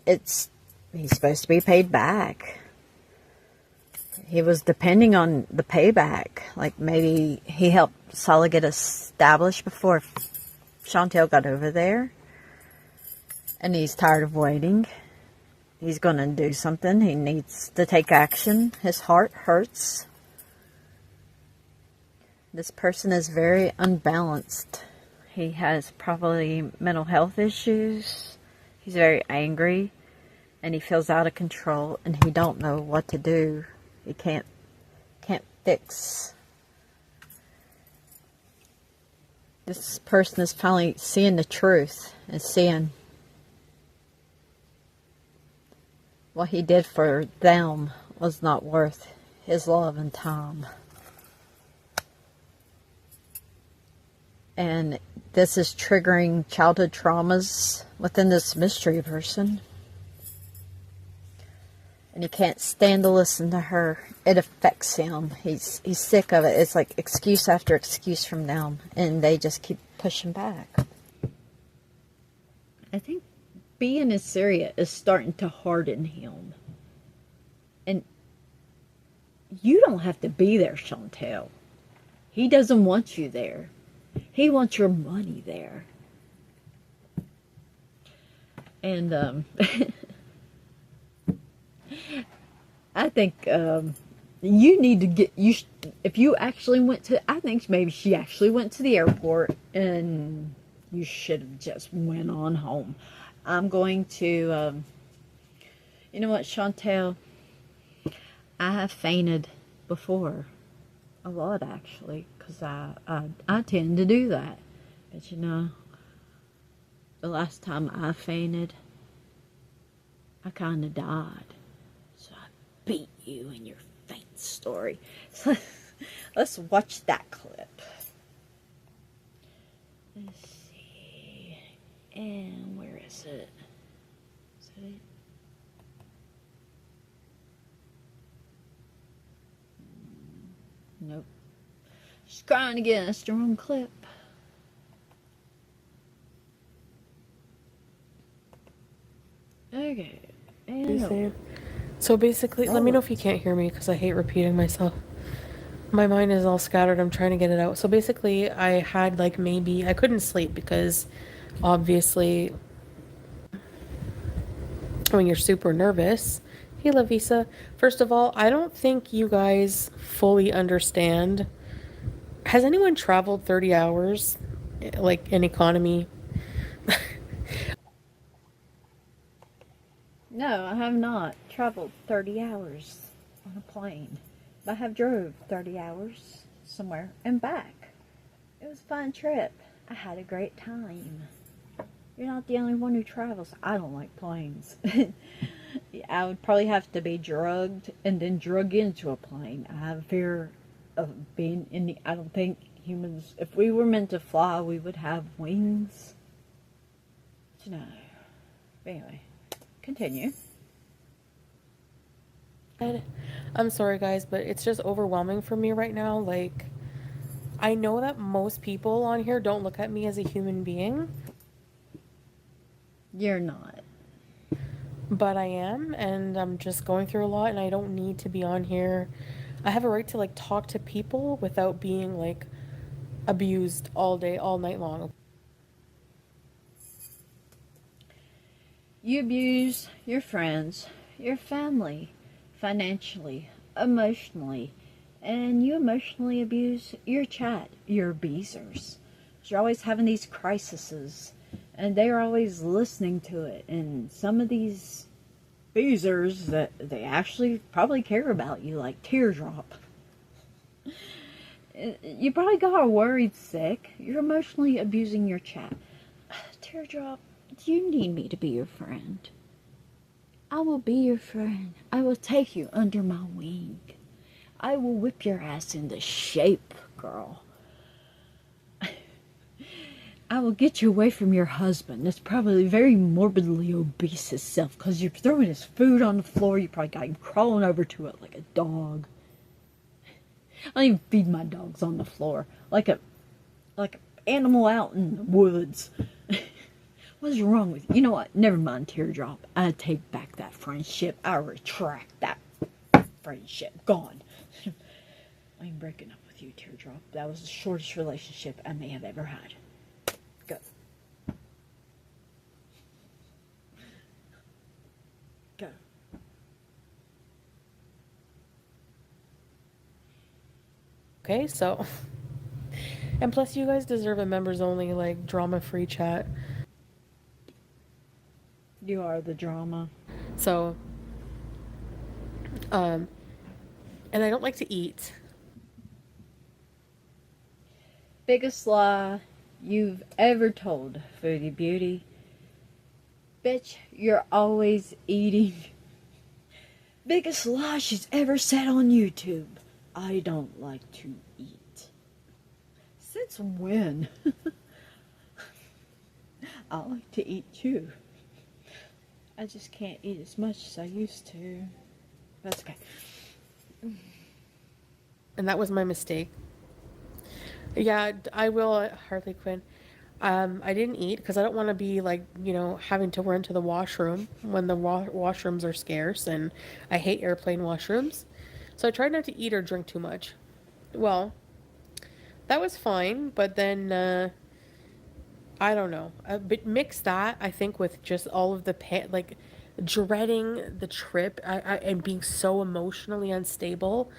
he's supposed to be paid back. He was depending on the payback. Like maybe he helped Sala get established before Chantel got over there. And he's tired of waiting. He's going to do something. He needs to take action. His heart hurts. This person is very unbalanced. He has probably mental health issues. He's very angry. And he feels out of control. And he don't know what to do. He can't fix. This person is finally seeing the truth and seeing what he did for them was not worth his love and time. And this is triggering childhood traumas within this mystery person. And he can't stand to listen to her. It affects him. He's sick of it. It's like excuse after excuse from them. And they just keep pushing back. I think being in Syria is starting to harden him. And you don't have to be there, Chantel. He doesn't want you there. He wants your money there. And I think you need to get if you actually went to. I think maybe she actually went to the airport, and you should have just went on home. I'm going to. You know what, Chantel? I have fainted before, a lot actually, because I tend to do that. But you know, the last time I fainted, I kind of died. So I beat you in your faint story. So let's watch that clip. Let's see. And where is it? Is that it? Nope. Just trying to get us the wrong clip. Okay. And So basically, let me know if you can't hear me because I hate repeating myself. My mind is all scattered. I'm trying to get it out. So basically, I had like maybe I couldn't sleep because obviously when you're super nervous. Hey, Lavisa. First of all, I don't think you guys fully understand. Has anyone traveled 30 hours, like in economy? no, I have not traveled 30 hours on a plane. But I have drove 30 hours somewhere and back. It was a fun trip. I had a great time. You're not the only one who travels. I don't like planes. I would probably have to be drugged and then drug into a plane. I have fear of being in the... I don't think humans... If we were meant to fly, we would have wings. No. Anyway, continue. I'm sorry, guys, but it's just overwhelming for me right now. Like, I know that most people on here don't look at me as a human being. You're not. But I am, and I'm just going through a lot, and I don't need to be on here. I have a right to, like, talk to people without being, like, abused all day, all night long. You abuse your friends, your family, financially, emotionally, and you emotionally abuse your chat, your abusers. You're always having these crises, and they're always listening to it, and some of these abusers that they actually probably care about you, like Teardrop. You probably got worried sick. You're emotionally abusing your chat. Teardrop, do you need me to be your friend? I will be your friend. I will take you under my wing. I will whip your ass into shape, girl. I will get you away from your husband. That's probably very morbidly obese himself because you're throwing his food on the floor. You probably got him crawling over to it like a dog. I don't even feed my dogs on the floor. Like an animal out in the woods. What's wrong with you? You know what? Never mind, Teardrop. I take back that friendship. I retract that friendship. Gone. I'm breaking up with you, Teardrop. That was the shortest relationship I may have ever had. Go. Go. Okay, so... And plus, you guys deserve a members-only, like, drama-free chat. You are the drama. So, and I don't like to eat. Biggest lie you've ever told, Foodie Beauty. Bitch, you're always eating. Biggest lie she's ever said on YouTube. I don't like to eat. Since when? I like to eat too. I just can't eat as much as I used to. That's okay. And that was my mistake. Yeah, I will, Harley Quinn. I didn't eat because I don't want to be like, having to run to the washroom when the washrooms are scarce, and I hate airplane washrooms. So I tried not to eat or drink too much. Well, that was fine, but then I don't know. But mix that, I think, with just all of the like dreading the trip, and being so emotionally unstable.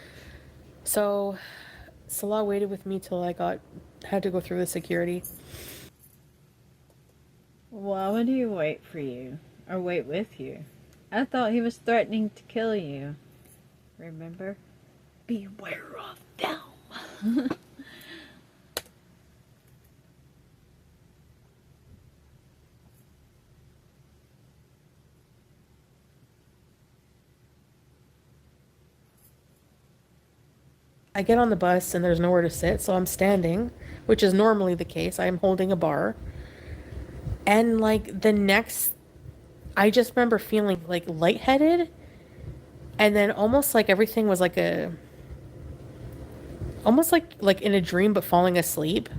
So Salah waited with me till had to go through the security. Why would he wait for you? Or wait with you? I thought he was threatening to kill you. Remember? Beware of them. I get on the bus and there's nowhere to sit, so I'm standing, which is normally the case. I'm holding a bar. And I just remember feeling like lightheaded, and then almost like everything was almost like in a dream but falling asleep.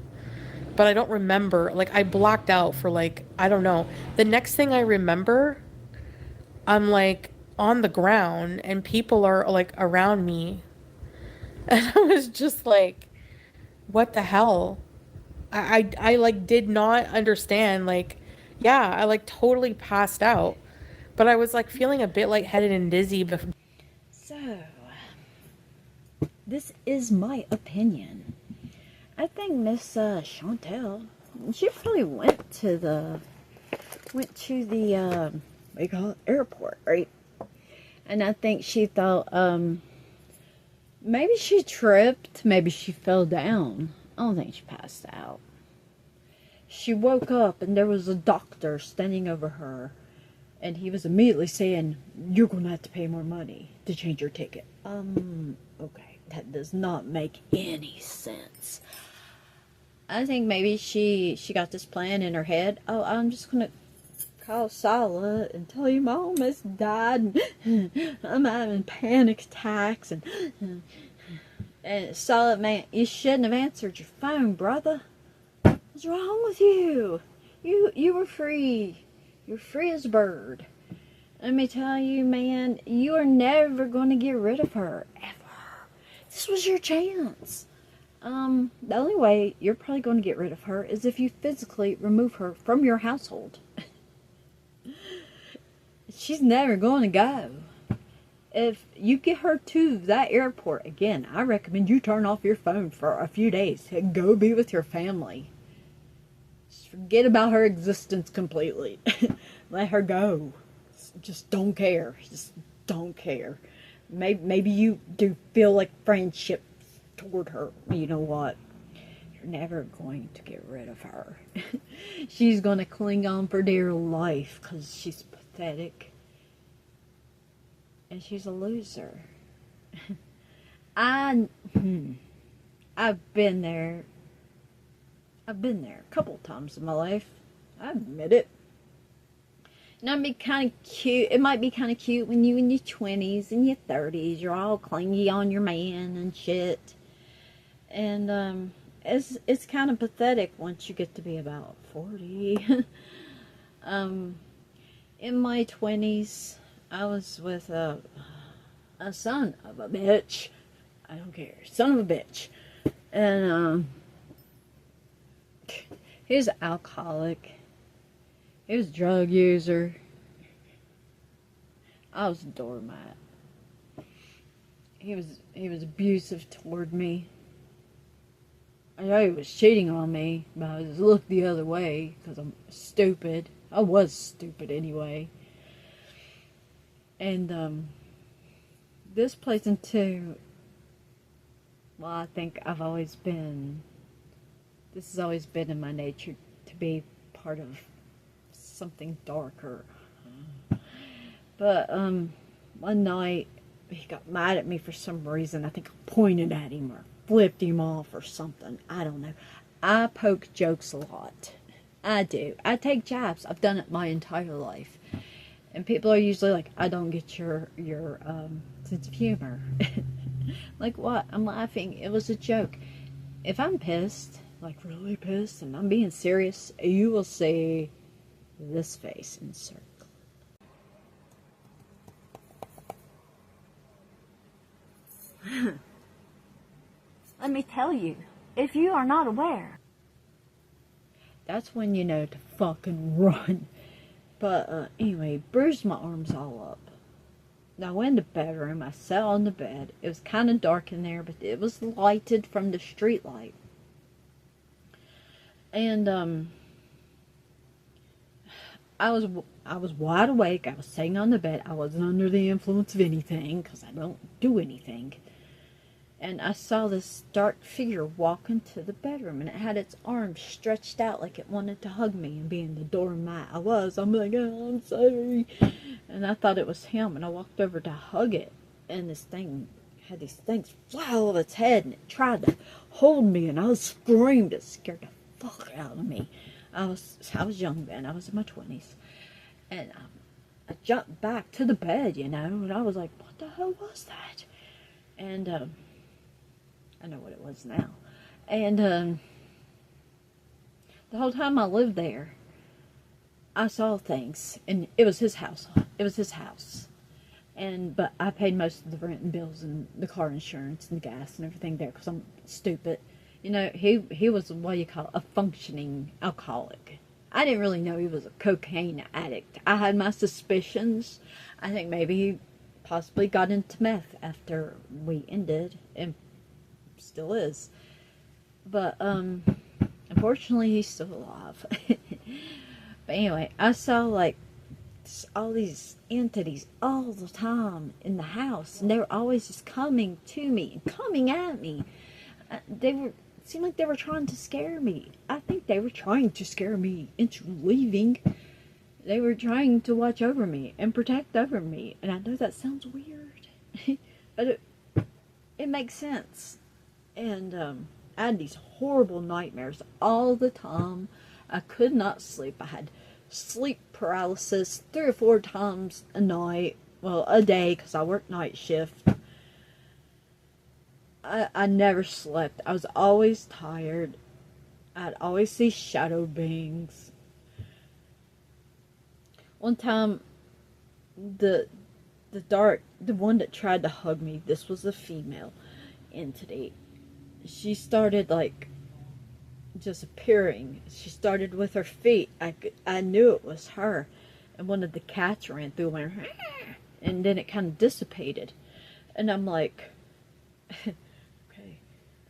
But I don't remember, I blocked out for I don't know. The next thing I remember, I'm on the ground and people are around me. And I was just like, what the hell? I did not understand. Yeah, I totally passed out. But I was feeling a bit lightheaded and dizzy. So, this is my opinion. I think Miss Chantel, she probably went to the what do you call it, airport, right? And I think she thought, maybe she tripped, maybe she fell down. I don't think she passed out. She woke up and there was a doctor standing over her, and he was immediately saying, "You're going to have to pay more money to change your ticket." Okay, that does not make any sense. I think maybe she got this plan in her head. Oh, I'm just going to call Sala and tell you my mom has died. I'm having panic attacks. And Sala, man, you shouldn't have answered your phone, brother. What's wrong with you? You were free. You're free as a bird. Let me tell you, man, you are never going to get rid of her, ever. This was your chance. The only way you're probably going to get rid of her is if you physically remove her from your household. She's never going to go. If you get her to that airport, again, I recommend you turn off your phone for a few days. Go be with your family. Just forget about her existence completely. Let her go. Just don't care. Just don't care. Maybe you do feel like friendship toward her. You know what? You're never going to get rid of her. She's going to cling on for dear life because she's pathetic. And she's a loser. I've been there. I've been there a couple times in my life. I admit it. And it'd be kind of cute. It might be kind of cute when you in your 20s and your 30s, you're all clingy on your man and shit. And it's kind of pathetic once you get to be about 40. In my 20s, I was with a son of a bitch. I don't care. Son of a bitch. And he was an alcoholic. He was a drug user. I was a doormat. He was abusive toward me. I know he was cheating on me, but I just looked the other way because I'm stupid. I was stupid anyway. And this plays into, well, I think I've always been This has always been in my nature to be part of something darker. But one night he got mad at me for some reason. I think I pointed at him or flipped him off or something. I don't know. I poke jokes a lot. I do. I take jabs. I've done it my entire life. And people are usually like, I don't get your sense of humor. Like, what? I'm laughing. It was a joke. If I'm pissed, like really pissed, and I'm being serious, you will see this face insert. Let me tell you, if you are not aware, that's when you know to fucking run. But anyway, bruised my arms all up. Now I went in the bedroom, I sat on the bed. It was kind of dark in there, but it was lighted from the street light. And I was wide awake. I was sitting on the bed. I wasn't under the influence of anything, because I don't do anything. And I saw this dark figure walk into the bedroom, and it had its arms stretched out like it wanted to hug me and be in the doormat. I'm like, oh, I'm sorry. And I thought it was him, and I walked over to hug it, and this thing had these things fly over its head, and it tried to hold me, and I screamed. It scared the fuck out of me. I was young then. I was in my 20s. And I jumped back to the bed, and I was like, what the hell was that? And I know what it was now. And the whole time I lived there, I saw things, and it was his house. It was his house. But I paid most of the rent and bills and the car insurance and the gas and everything there, because I'm stupid. He was what you call a functioning alcoholic. I didn't really know he was a cocaine addict. I had my suspicions. I think maybe he possibly got into meth after we ended, and still is. But unfortunately he's still alive. But anyway, I saw like all these entities all the time in the house, and they were always just coming to me and coming at me. It seemed like they were trying to scare me. I think they were trying to scare me into leaving. They were trying to watch over me and protect over me. And I know that sounds weird, but it makes sense. And I had these horrible nightmares all the time. I could not sleep. I had sleep paralysis 3 or 4 times a night. Well, a day, because I worked night shift. I never slept. I was always tired. I'd always see shadow beings. One time, the one that tried to hug me, this was a female entity. She started like just appearing. She started with her feet. I knew it was her. And one of the cats ran through and went, and then it kind of dissipated. And I'm like, okay.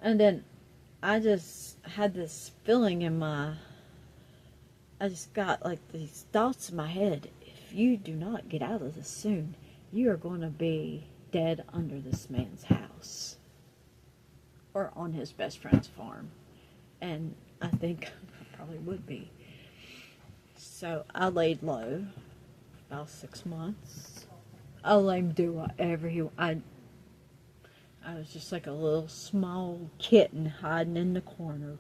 And then I just had this feeling I just got like these thoughts in my head. If you do not get out of this soon, you are going to be dead under this man's house. Or on his best friend's farm. And I think I probably would be. So I laid low for about 6 months. I let him do whatever he wanted. I was just like a little small kitten hiding in the corner.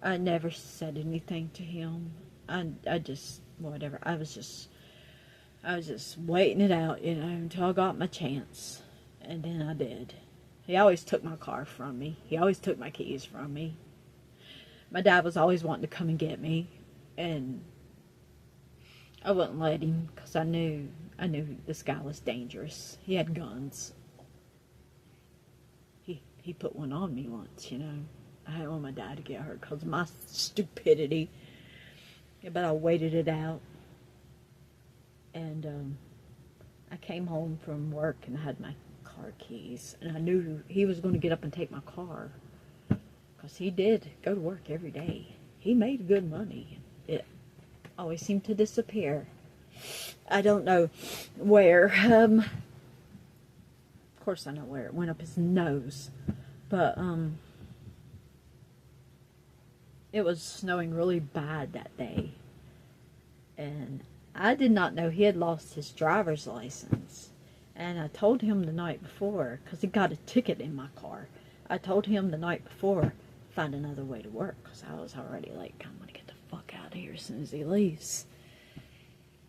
I never said anything to him. I just, whatever. I was just waiting it out, until I got my chance. And then I did. He always took my car from me. He always took my keys from me. My dad was always wanting to come and get me. And I wouldn't let him, because I knew this guy was dangerous. He had guns. He put one on me once, I didn't want my dad to get hurt because of my stupidity. Yeah, but I waited it out. And I came home from work and I had my car keys. And I knew he was going to get up and take my car. Because he did go to work every day. He made good money. It always seemed to disappear. I don't know where. Of course I know where. It went up his nose. But it was snowing really bad that day. And I did not know he had lost his driver's license. And I told him the night before, because he got a ticket in my car. I told him the night before, find another way to work, because I was already like, I'm going to get the fuck out of here as soon as he leaves.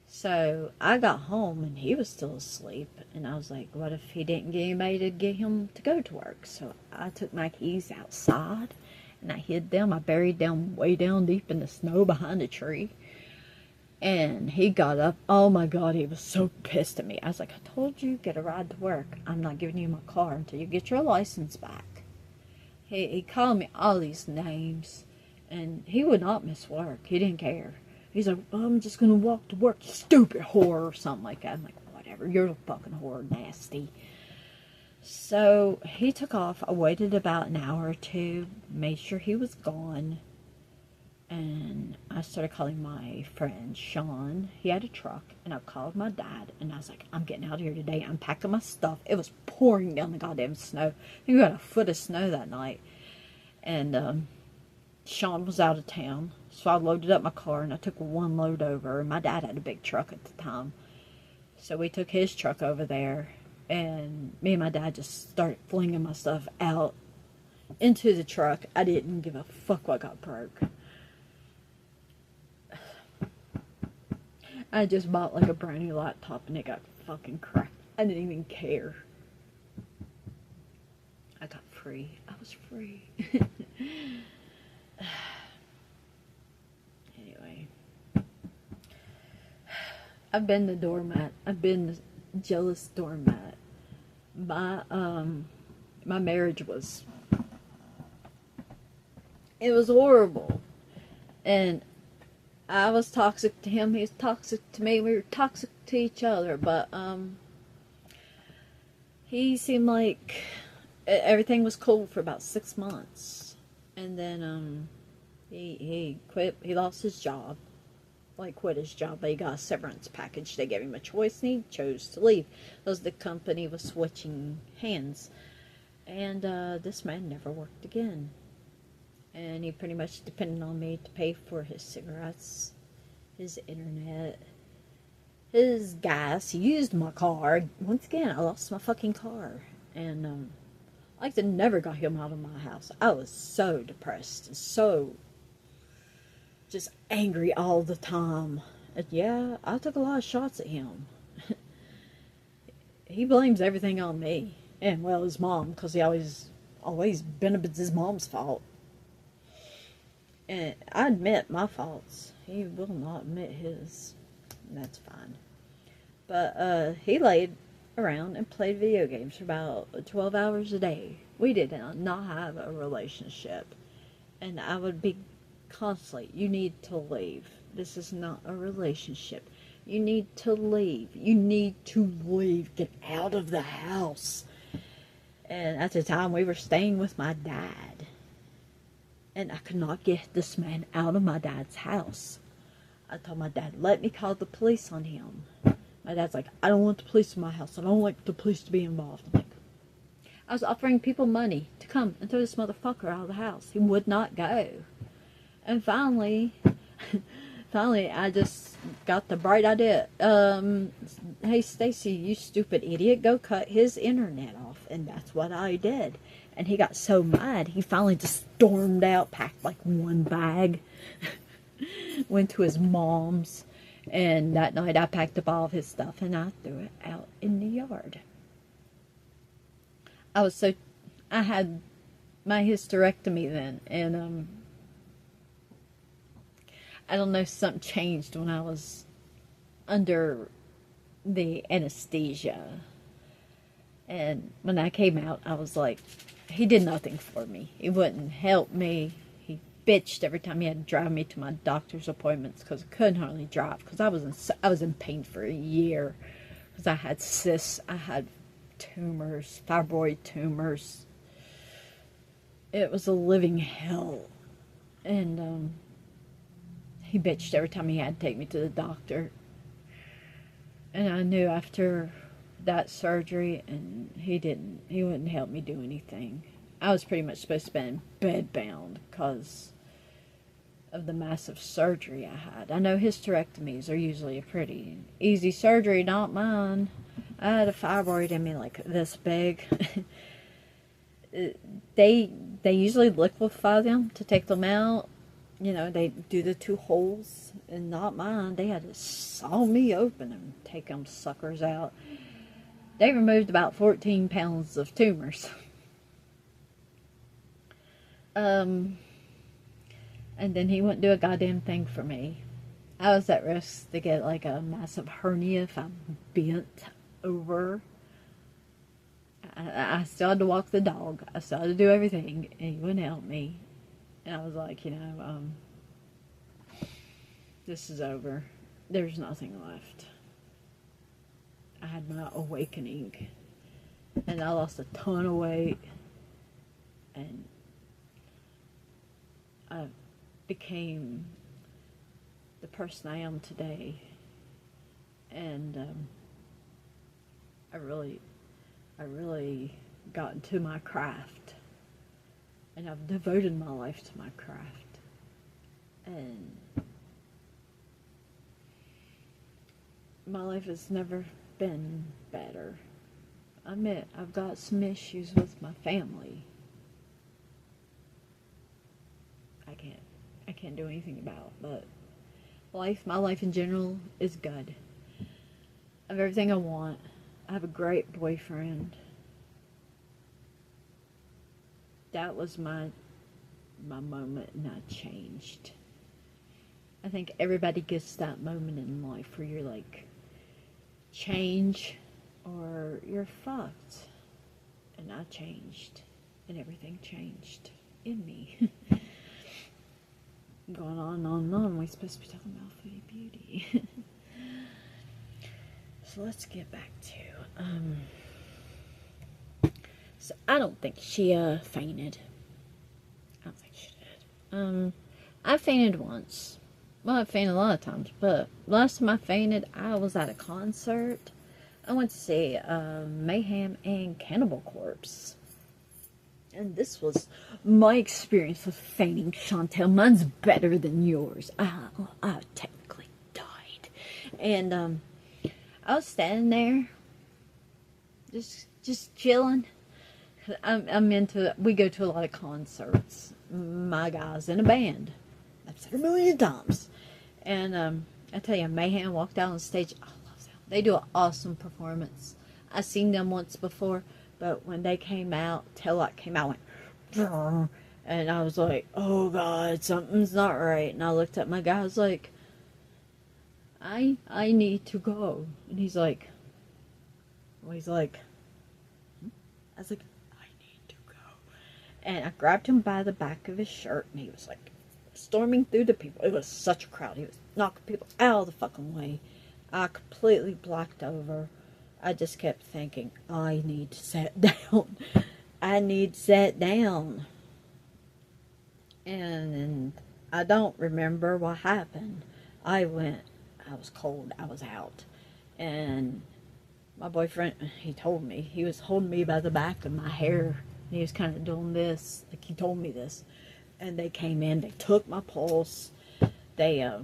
So I got home and he was still asleep. And I was like, what if he didn't get anybody to get him to go to work? So I took my keys outside and I hid them. I buried them way down deep in the snow behind a tree. And he got up. Oh my God, he was so pissed at me. I was like, I told you, get a ride to work. I'm not giving you my car until you get your license back. He called me all these names. And he would not miss work. He didn't care. He's like, I'm just going to walk to work, you stupid whore, or something like that. I'm like, whatever, you're a fucking whore, nasty. So he took off. I waited about an hour or two, made sure he was gone. And I started calling my friend Sean. He had a truck, and I called my dad, and I was like, I'm getting out of here today. I'm packing my stuff. It was pouring down the goddamn snow. We got a foot of snow that night. And Sean was out of town, so I loaded up my car, and I took one load over. And my dad had a big truck at the time, so we took his truck over there, and me and my dad just started flinging my stuff out into the truck. I didn't give a fuck what got broke. I just bought like a brand new laptop and it got fucking cracked. I didn't even care. I got free. I was free. Anyway. I've been the doormat. I've been the jealous doormat. My marriage was... It was horrible. And I was toxic to him, he was toxic to me, we were toxic to each other, but, he seemed like everything was cool for about 6 months, and then, he quit, he lost his job, quit his job, but he got a severance package, they gave him a choice, and he chose to leave, because the company was switching hands, and, this man never worked again. And he pretty much depended on me to pay for his cigarettes, his internet, his gas. He used my car. Once again, I lost my fucking car. And, I never got him out of my house. I was so depressed and so just angry all the time. And yeah, I took a lot of shots at him. He blames everything on me. And, well, his mom, because he always been his mom's fault. And I admit my faults. He will not admit his. And that's fine. But he laid around and played video games for about 12 hours a day. We did not have a relationship. And I would be constantly, you need to leave. This is not a relationship. You need to leave. You need to leave. Get out of the house. And at the time we were staying with my dad. And I could not get this man out of my dad's house. I told my dad, let me call the police on him. My dad's like, I don't want the police in my house. I don't like the police to be involved. I'm like, I was offering people money to come and throw this motherfucker out of the house. He would not go. And finally, I just got the bright idea. Hey, Stacy, you stupid idiot, go cut his internet off. And that's what I did. And he got so mad, he finally just stormed out, packed like one bag, went to his mom's, and that night I packed up all of his stuff and I threw it out in the yard. I had my hysterectomy then, and I don't know, something changed when I was under the anesthesia. And when I came out, I was like, he did nothing for me. He wouldn't help me. He bitched every time he had to drive me to my doctor's appointments because I couldn't hardly drive because I was in pain for a year because I had cysts, I had tumors, fibroid tumors. It was a living hell. And he bitched every time he had to take me to the doctor. And I knew after that surgery, and he wouldn't help me do anything. I was pretty much supposed to be bed bound because of the massive surgery I had. I know hysterectomies are usually a pretty easy surgery, not mine. I had a fibroid in me like this big. They usually liquefy them to take them out. You know, they do the 2 holes, and not mine. They had to saw me open and take them suckers out. They removed about 14 pounds of tumors. And then he wouldn't do a goddamn thing for me. I was at risk to get like a massive hernia if I bent over. I still had to walk the dog. I still had to do everything, and he wouldn't help me. And I was like, you know, this is over. There's nothing left. I had my awakening, and I lost a ton of weight, and I became the person I am today. And I really got into my craft, and I've devoted my life to my craft, and my life has never been better. I admit I've got some issues with my family. I can't do anything about, but my life in general is good. I have everything I want. I have a great boyfriend. That was my moment, and I changed. I think everybody gets that moment in life where you're like, change or you're fucked. And I changed, and everything changed in me. Going on and on and on. We're supposed to be talking about food and beauty. So let's get back to, so I don't think she, fainted. I don't think she did. I fainted once. Well, I fainted a lot of times, but last time I fainted, I was at a concert. I went to see, Mayhem and Cannibal Corpse. And this was my experience with fainting, Chantel. Mine's better than yours. I technically died. And, I was standing there, just chilling. I'm into, we go to a lot of concerts. My guy's in a band. I've said it a million times. And, I tell you, Mayhem walked out on stage. I love them. They do an awesome performance. I've seen them once before, but when they came out, Taillight came out, went, and I was like, oh God, something's not right. And I looked at my guy, I was like, I need to go. And he's like, I was like, I need to go. And I grabbed him by the back of his shirt, and he was like storming through the people. It was such a crowd. He was knocking people out of the fucking way. I completely blacked over. I just kept thinking, I need to sit down. I need to sit down. And I don't remember what happened. I was cold. I was out. And my boyfriend, he told me, he was holding me by the back of my hair. And he was kind of doing this. Like, he told me this. And they came in. They took my pulse. I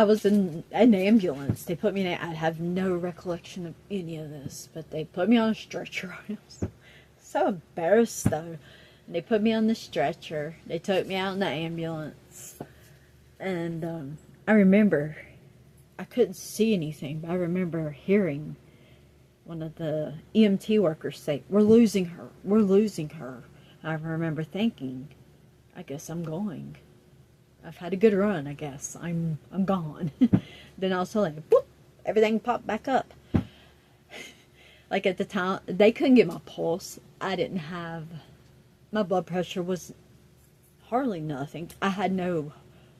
was in an ambulance. They put me in I have no recollection of any of this. But they put me on a stretcher. I was so embarrassed, though. And they put me on the stretcher. They took me out in the ambulance. And I remember, I couldn't see anything, but I remember hearing one of the EMT workers say, we're losing her. We're losing her. I remember thinking, I guess I'm going. I've had a good run, I guess. I'm gone. Then all of a sudden, whoop, everything popped back up. Like at the time, they couldn't get my pulse. I didn't have... My blood pressure was hardly nothing. I had no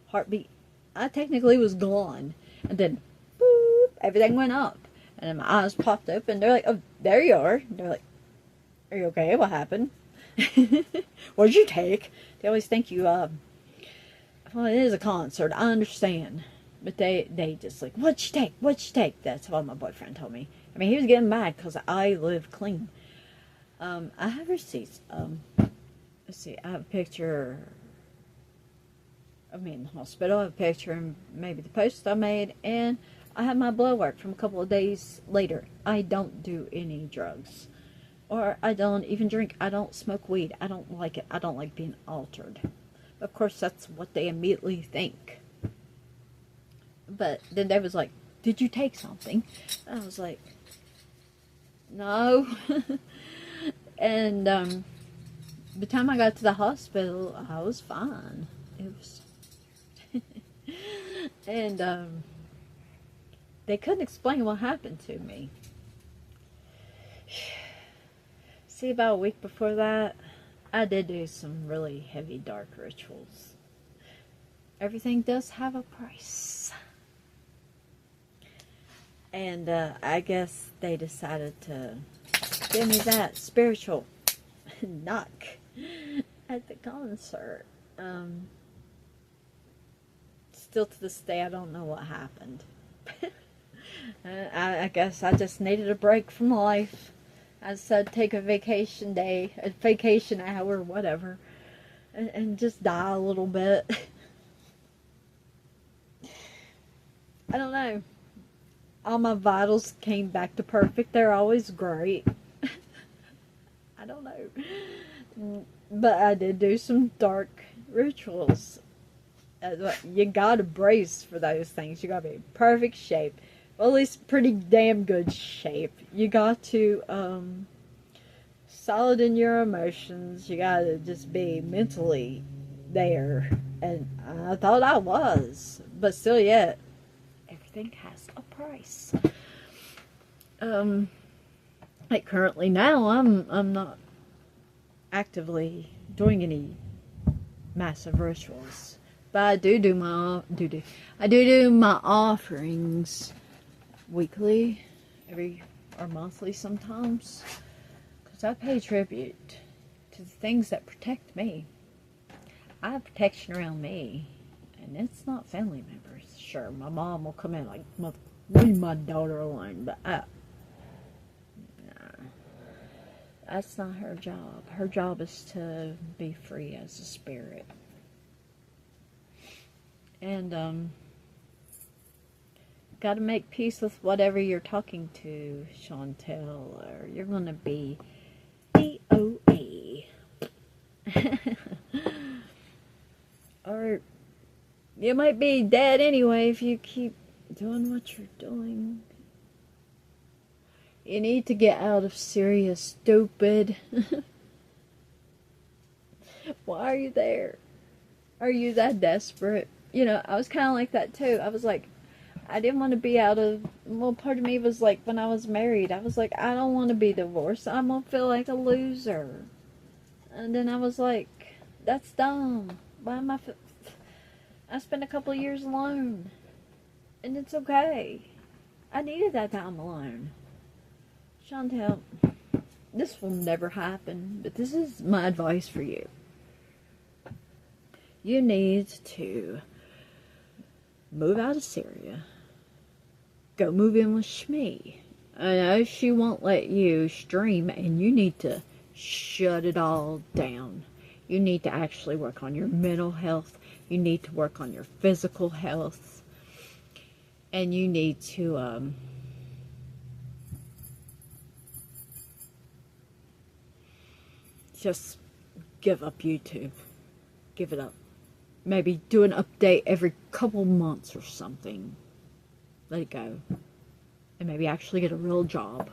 heartbeat. I technically was gone. And then, boop, everything went up. And then my eyes popped open. They're like, oh, there you are. They're like, are you okay? What happened? What did you take? They always think you, well, it is a concert. I understand. But they just like, what'd you take? What'd you take? That's what my boyfriend told me. I mean, he was getting mad because I live clean. I have receipts. let's see, I have a picture of me in the hospital. I have a picture of maybe the post I made, and I have my blood work from a couple of days later. I don't do any drugs. Or I don't even drink. I don't smoke weed. I don't like it. I don't like being altered. Of course, that's what they immediately think. But then they was like, did you take something? And I was like, no. And the time I got to the hospital, I was fine. It was... and they couldn't explain what happened to me. See, about a week before that, I did do some really heavy, dark rituals. Everything does have a price. And I guess they decided to give me that spiritual knock at the concert. Still to this day, I don't know what happened. I guess I just needed a break from life. I said take a vacation day, a vacation hour, whatever, and just die a little bit. I don't know. All my vitals came back to perfect. They're always great. I don't know. But I did do some dark rituals. You gotta brace for those things. You gotta be in perfect shape. Well, at least pretty damn good shape. You got to solid in your emotions. You gotta just be mentally there. And I thought I was, but still yet, everything has a price. Like currently now, I'm not actively doing any massive rituals, but I do my offerings weekly, or monthly sometimes, because I pay tribute to the things that protect me. I have protection around me, and it's not family members. Sure, my mom will come in like, leave my daughter alone, but that's not her job. Her job is to be free as a spirit. And got to make peace with whatever you're talking to, Chantel, or you're going to be DOA. Or you might be dead anyway if you keep doing what you're doing. You need to get out of Syria, stupid. Why are you there? Are you that desperate? You know, I was kind of like that too. I was like, I didn't want to be out of... Well, part of me was like, when I was married, I was like, I don't want to be divorced. I'm going to feel like a loser. And then I was like, that's dumb. Why am I spent a couple of years alone. And it's okay. I needed that time alone. Chantel, this will never happen, but this is my advice for you. You need to move out of Syria. Go move in with Shmi. I know she won't let you stream, and you need to shut it all down. You need to actually work on your mental health. You need to work on your physical health. And you need to just give up YouTube. Give it up. Maybe do an update every couple months or something. Let it go. And maybe actually get a real job.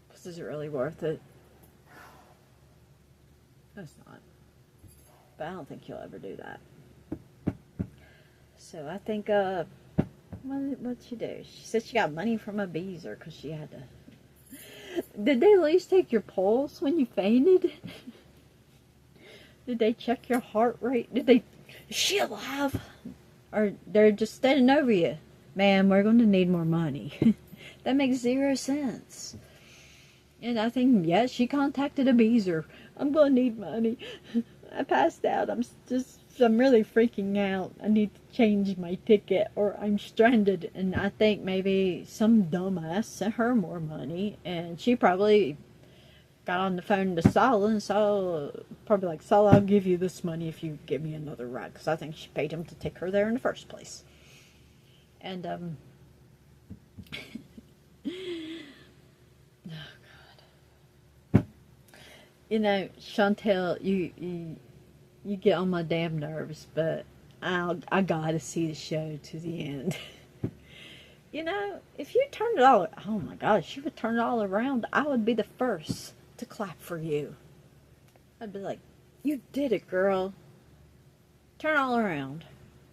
Because is it really worth it? No, it's not. But I don't think you'll ever do that. So I think, what'd she do? She said she got money from a beezer because she had to... Did they at least take your pulse when you fainted? Did they check your heart rate? Did they... Is she alive? Or they're just standing over you? Man, we're going to need more money. That makes 0 sense. And I think, yeah, she contacted a beezer. I'm going to need money. I passed out. I'm really freaking out. I need to change my ticket or I'm stranded. And I think maybe some dumbass sent her more money and she probably got on the phone to Saul, and Saul probably like, Saul, I'll give you this money if you give me another ride, because I think she paid him to take her there in the first place. And oh God, you know, Chantel, you get on my damn nerves, but I gotta see the show to the end. You know, if you turned it all, oh my gosh, you would turn it all around, I would be the first to clap for you. I'd be like, you did it, girl. Turn all around.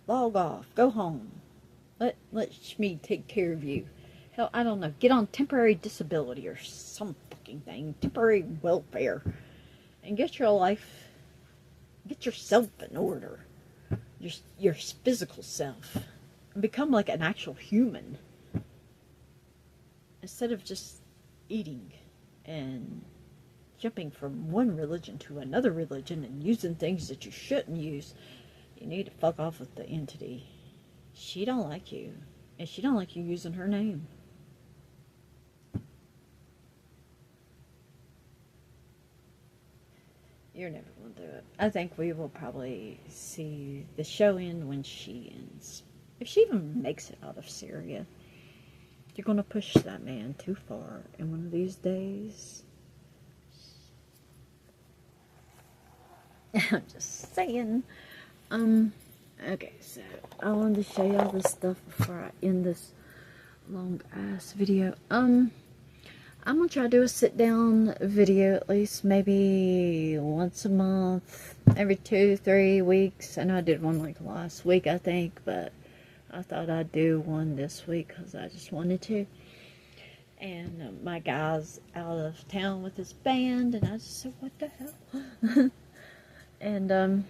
Log off. Go home. Let me take care of you. Hell, I don't know. Get on temporary disability or some fucking thing. Temporary welfare. And get your life, get yourself in order. Your physical self. And become like an actual human. Instead of just eating and jumping from one religion to another religion and using things that you shouldn't use, you need to fuck off with the entity. She don't like you, and she don't like you using her name. You're never going to do it. I think we will probably see the show end when she ends. If she even makes it out of Syria. You're going to push that man too far. And one of these days... I'm just saying. Okay, so I wanted to show y'all this stuff before I end this long-ass video. I'm going to try to do a sit-down video at least maybe once a month, every 2-3 weeks. I know I did one like last week, I think, but I thought I'd do one this week because I just wanted to. And my guy's out of town with his band, and I just said, what the hell? And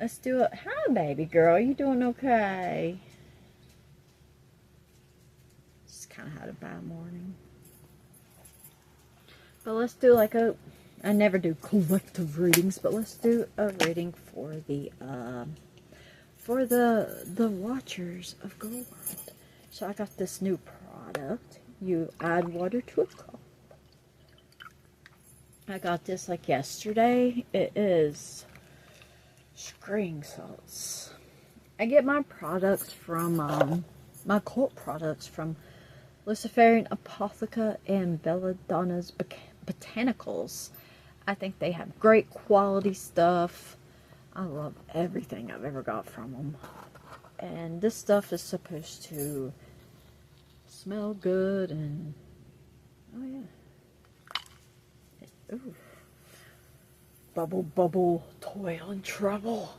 let's do it. Hi, baby girl. You doing okay? Just kind of had a bad morning. But let's do like a... I never do collective readings, but let's do a reading for the watchers of gold. So I got this new product. You add water to a cup. I got this like yesterday. It is string salts. I get my products from my cult products from Luciferian Apotheca and Belladonna's Botanicals. I think they have great quality stuff. I love everything I've ever got from them. And this stuff is supposed to smell good and... oh yeah. Ooh. Bubble, bubble, toil and trouble.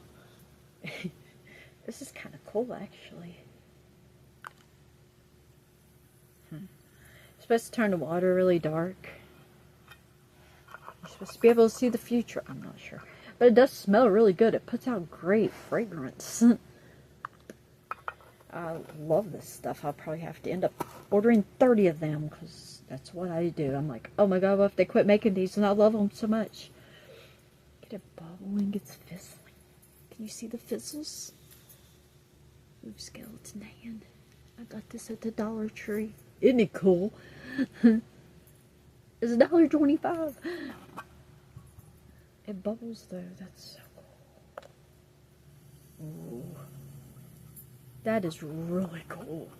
This is kind of cool, actually. You're supposed to turn the water really dark. You're supposed to be able to see the future. I'm not sure. But it does smell really good. It puts out great fragrance. I love this stuff. I'll probably have to end up ordering 30 of them because that's what I do. I'm like, oh my god, what if they quit making these? And I love them so much. Get it bubbling, it's fizzling. Can you see the fizzles? Ooh, skeleton hand. I got this at the Dollar Tree. Isn't it cool? It's $1.25. It bubbles though. That's so cool. Ooh. That is really cool.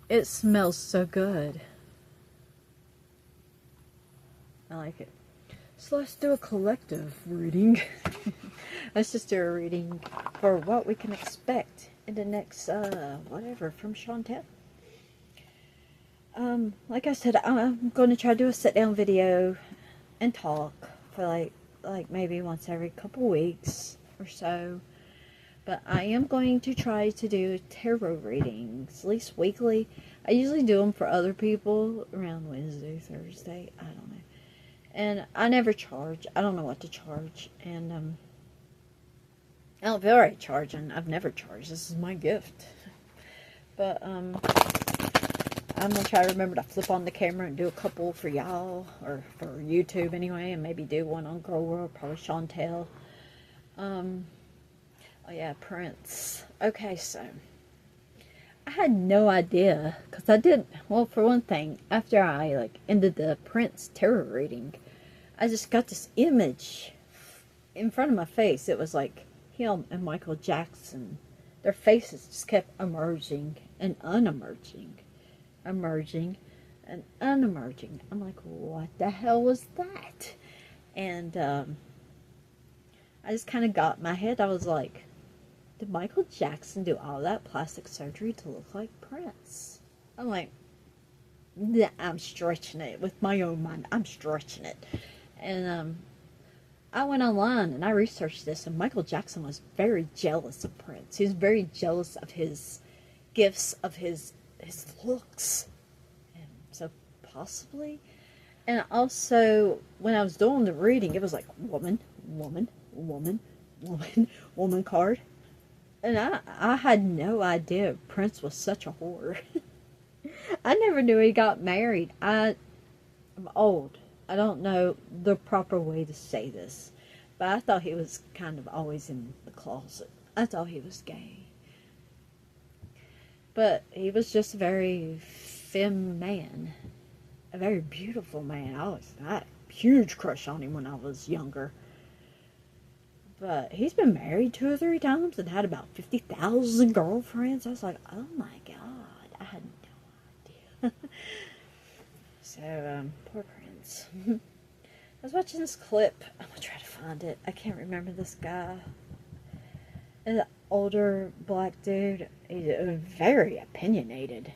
It smells so good. I like it. So let's do a collective reading. Let's just do a reading for what we can expect in the next, whatever, from Chantel. Like I said, I'm going to try to do a sit-down video and talk for like maybe once every couple weeks or so. But I am going to try to do tarot readings, at least weekly. I usually do them for other people around Wednesday, Thursday, I don't know. And I never charge. I don't know what to charge. And I don't feel right charging. I've never charged. This is my gift. But I'm going to try to remember to flip on the camera and do a couple for y'all, or for YouTube anyway, and maybe do one on Girl World, probably Chantel. Oh yeah, Prince. Okay, so I had no idea, because I did, well, for one thing, after I, like, ended the Prince tarot reading, I just got this image in front of my face. It was like him and Michael Jackson. Their faces just kept emerging and unemerging, emerging and unemerging. I'm like, what the hell was that? And I just kind of got in my head. I was like, did Michael Jackson do all that plastic surgery to look like Prince? I'm like, nah, I'm stretching it with my own mind. I'm stretching it. And I went online and I researched this, and Michael Jackson was very jealous of Prince. He was very jealous of his gifts, of his looks. And so possibly. And also, when I was doing the reading, it was like woman, woman, woman, woman, woman card. And I had no idea Prince was such a whore. I never knew he got married. I'm old. I don't know the proper way to say this, but I thought he was kind of always in the closet. I thought he was gay. But he was just a very femme man. A very beautiful man. I had a huge crush on him when I was younger. But he's been married 2 or 3 times and had about 50,000 girlfriends. I was like, oh my God, I had no idea. So, poor Prince. I was watching this clip. I'm gonna try to find it. I can't remember this guy. An older black dude. He's very opinionated.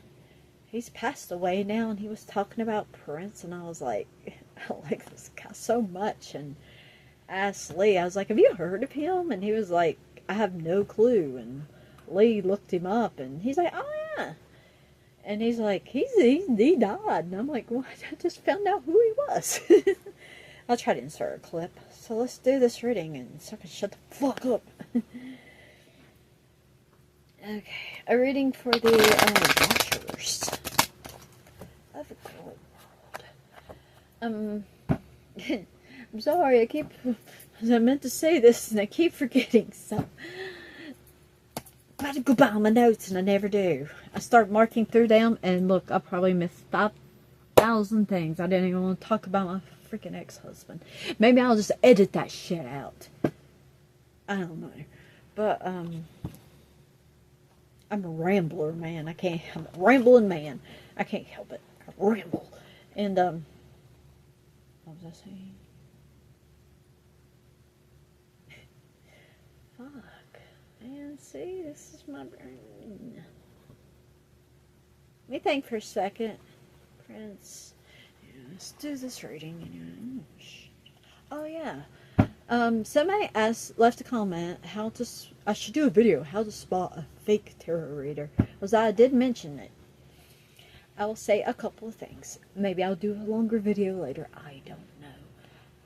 He's passed away now, and he was talking about Prince, and I was like, I like this guy so much. And I asked Lee, I was like, have you heard of him? And he was like, I have no clue. And Lee looked him up, and he's like, oh yeah. And he's like, he died. And I'm like, what? I just found out who he was. I'll try to insert a clip. So let's do this reading, and so I can shut the fuck up. Okay, a reading for the watchers of the world. I'm sorry, I meant to say this and I keep forgetting, so I had to go by my notes and I never do. I start marking through them, and look, I probably missed 5,000 things. I didn't even want to talk about my freaking ex-husband. Maybe I'll just edit that shit out. I don't know. But, I'm a rambler, man. I'm a rambling man. I can't help it. I ramble. And, what was I saying? Fuck. Man, see, this is my brain. Let me think for a second. Prince. Yeah, let's do this reading. Oh, yeah. Somebody left a comment I should do a video how to spot a fake tarot reader. I did mention it. I will say a couple of things. Maybe I'll do a longer video later. I don't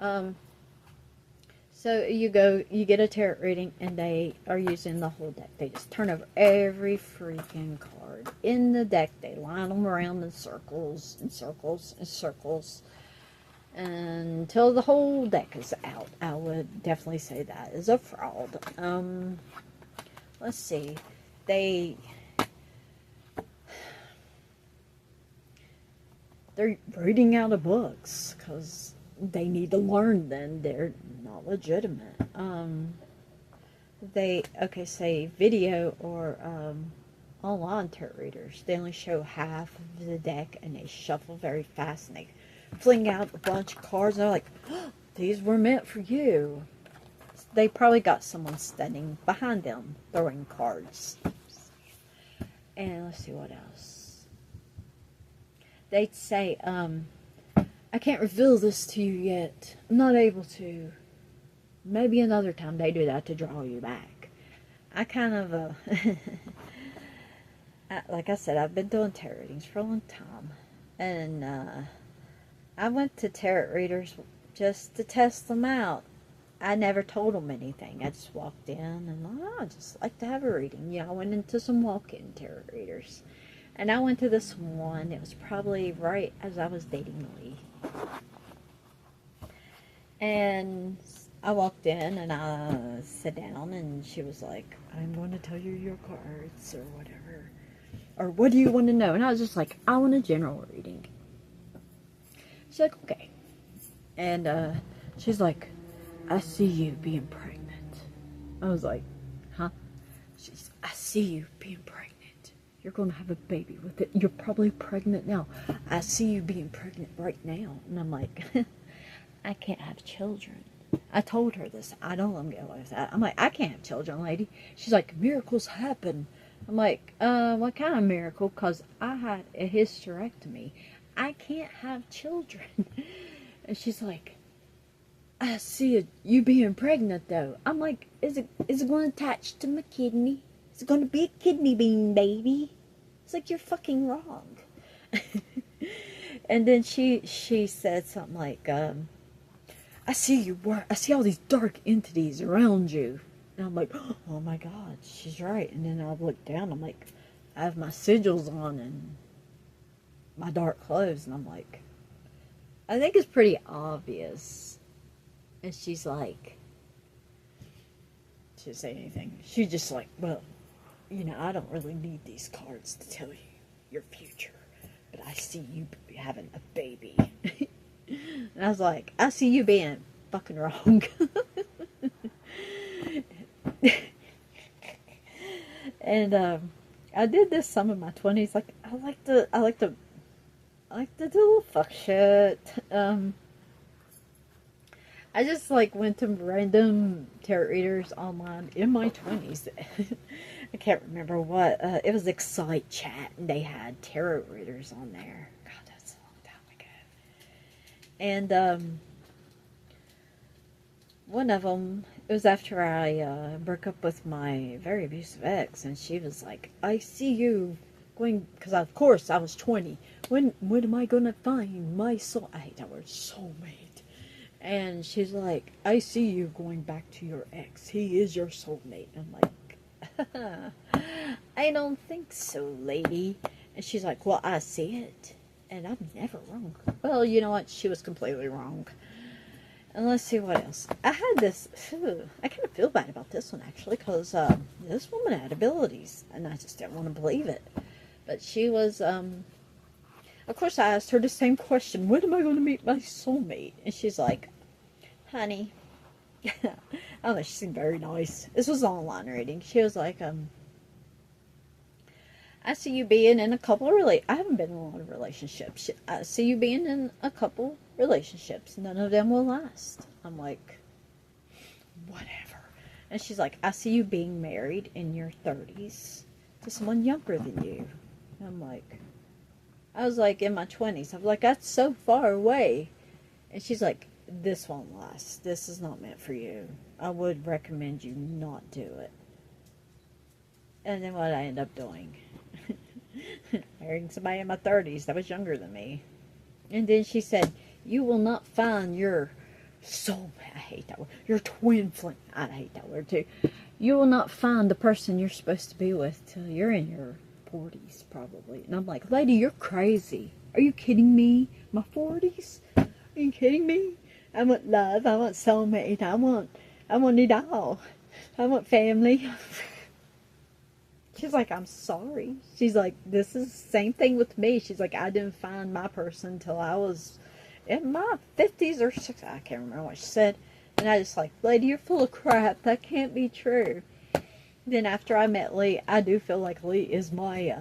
know. So you get a tarot reading, and they are using the whole deck. They just turn over every freaking card in the deck. They line them around in circles and circles and circles until the whole deck is out. I would definitely say that is a fraud. Let's see. They're reading out of books because they need to learn. Then they're not legitimate. Say video or online tarot readers. They only show half of the deck, and they shuffle very fast, and they fling out a bunch of cards. And they're like, oh, these were meant for you. They probably got someone standing behind them throwing cards. And let's see what else. They'd say, I can't reveal this to you yet. I'm not able to. Maybe another time. They do that to draw you back. I kind of, like I said, I've been doing tarot readings for a long time. And I went to tarot readers just to test them out. I never told them anything. I just walked in and I just like to have a reading. I went into some walk-in tarot readers. And I went to this one. It was probably right as I was dating Lee. And I walked in and I sat down, and she was like, I'm going to tell you your cards or whatever. Or what do you want to know? And I was just like, I want a general reading. She's like, okay. And she's like, I see you being pregnant. I was like, huh? I see you being pregnant. You're going to have a baby with it. You're probably pregnant now. I see you being pregnant right now. And I'm like, I can't have children. I told her this. I don't let me get away with that. I'm like, I can't have children, lady. She's like, miracles happen. I'm like, what kind of miracle? Because I had a hysterectomy. I can't have children. And she's like, I see you being pregnant, though. I'm like, is it going to attach to my kidney? Is it going to be a kidney bean, baby? It's like, you're fucking wrong. And then she said something like, I see all these dark entities around you. And I'm like, oh my God, she's right. And then I look down, I'm like, I have my sigils on and my dark clothes. And I'm like, I think it's pretty obvious. And she's like, she didn't say anything. She's just like, well, I don't really need these cards to tell you your future. But I see you having a baby. And I was like, I see you being fucking wrong. And I did this some in my 20s. Like, I like to do a little fuck shit. I just like went to random tarot readers online in my 20s. I can't remember what. It was Excite Chat, and they had tarot readers on there. God, that's a long time ago. And one of them, it was after I broke up with my very abusive ex, and she was like, I see you going, because of course I was 20. When am I going to find my soul? I hate that word, soulmate. And she's like, I see you going back to your ex. He is your soulmate. I'm like, I don't think so, lady. And she's like, well, I see it. And I'm never wrong. Well, you know what? She was completely wrong. And let's see what else. I had this, I kind of feel bad about this one, actually, because this woman had abilities. And I just didn't want to believe it. But she was, of course, I asked her the same question. When am I going to meet my soulmate? And she's like, honey, I don't know, she seemed very nice. This was an online reading. She was like, I see you being in a couple of I haven't been in a lot of relationships. I see you being in a couple relationships. None of them will last. I'm like, whatever. And she's like, I see you being married in your 30s to someone younger than you. And I'm like, I was like in my 20s. I'm like, that's so far away. And she's like, this won't last. This is not meant for you. I would recommend you not do it. And then what I end up doing? Marrying somebody in my 30s that was younger than me. And then she said, you will not find your soulmate. I hate that word. Your twin flame. I hate that word too. You will not find the person you're supposed to be with till you're in your 40s probably. And I'm like, lady, you're crazy. Are you kidding me? My 40s? Are you kidding me? I want love. I want soulmate. I want it all. I want family. She's like, I'm sorry. She's like, this is the same thing with me. She's like, I didn't find my person till I was in my 50s or 60s. I can't remember what she said. And I just like, lady, you're full of crap. That can't be true. Then after I met Lee, I do feel like Lee is my,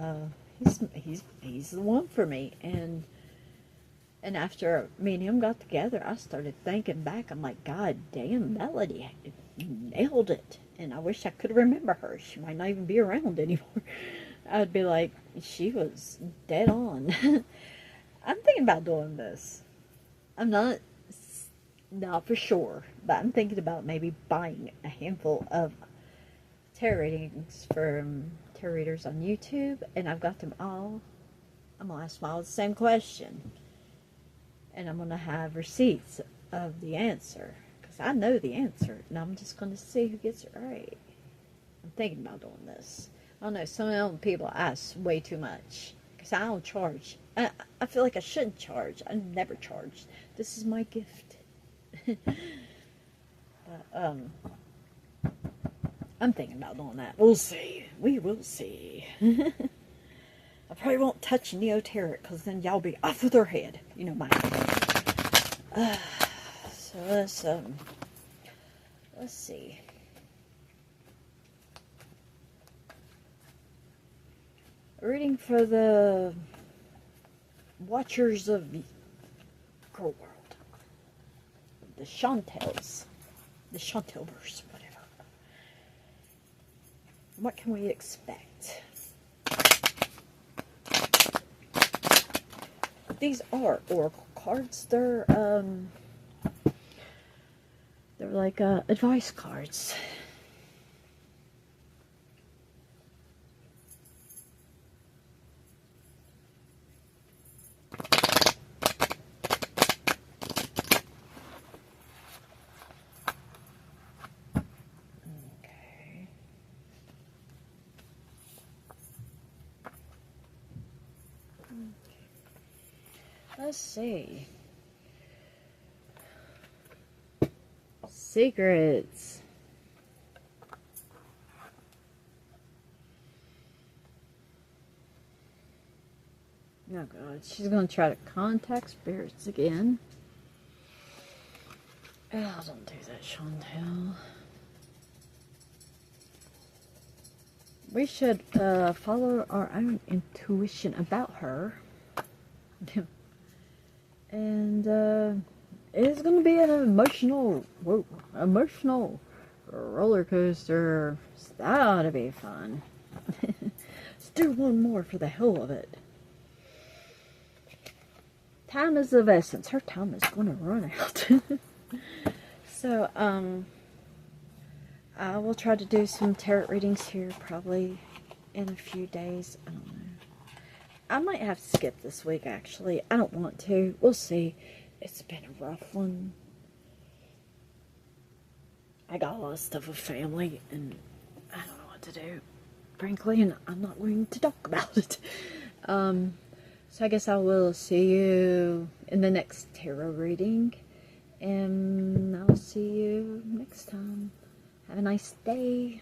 he's the one for me. And after me and him got together, I started thinking back. I'm like, God damn, that lady nailed it. And I wish I could remember her. She might not even be around anymore. I'd be like, she was dead on. I'm thinking about doing this. I'm not for sure, but I'm thinking about maybe buying a handful of tarot readings from tarot readers on YouTube, and I've got them all. I'm going to ask them all the same question. And I'm going to have receipts of the answer. Because I know the answer. And I'm just going to see who gets it right. I'm thinking about doing this. I don't know. Some of them people ask way too much. Because I don't charge. I feel like I shouldn't charge. I never charge. This is my gift. But, I'm thinking about doing that. We'll see. We will see. I probably won't touch Neo Tarot because then y'all be off with their head. You know, so let's see. Reading for the Watchers of Girl World. The Chantels. The Chantelverse, whatever. What can we expect? These are oracle cards. They're like advice cards. Okay. Let's see. Secrets. Oh God, she's gonna try to contact spirits again. Oh, don't do that, Chantel. We should follow our own intuition about her. And it's gonna be an emotional roller coaster. That ought to be fun. Let's do one more for the hell of it. Time is of essence. Her time is gonna run out. So, I will try to do some tarot readings here probably in a few days. I don't know. I might have to skip this week, actually. I don't want to. We'll see. It's been a rough one. I got a lot of stuff with family, and I don't know what to do, frankly, and I'm not willing to talk about it. So I guess I will see you in the next tarot reading, and I'll see you next time. Have a nice day.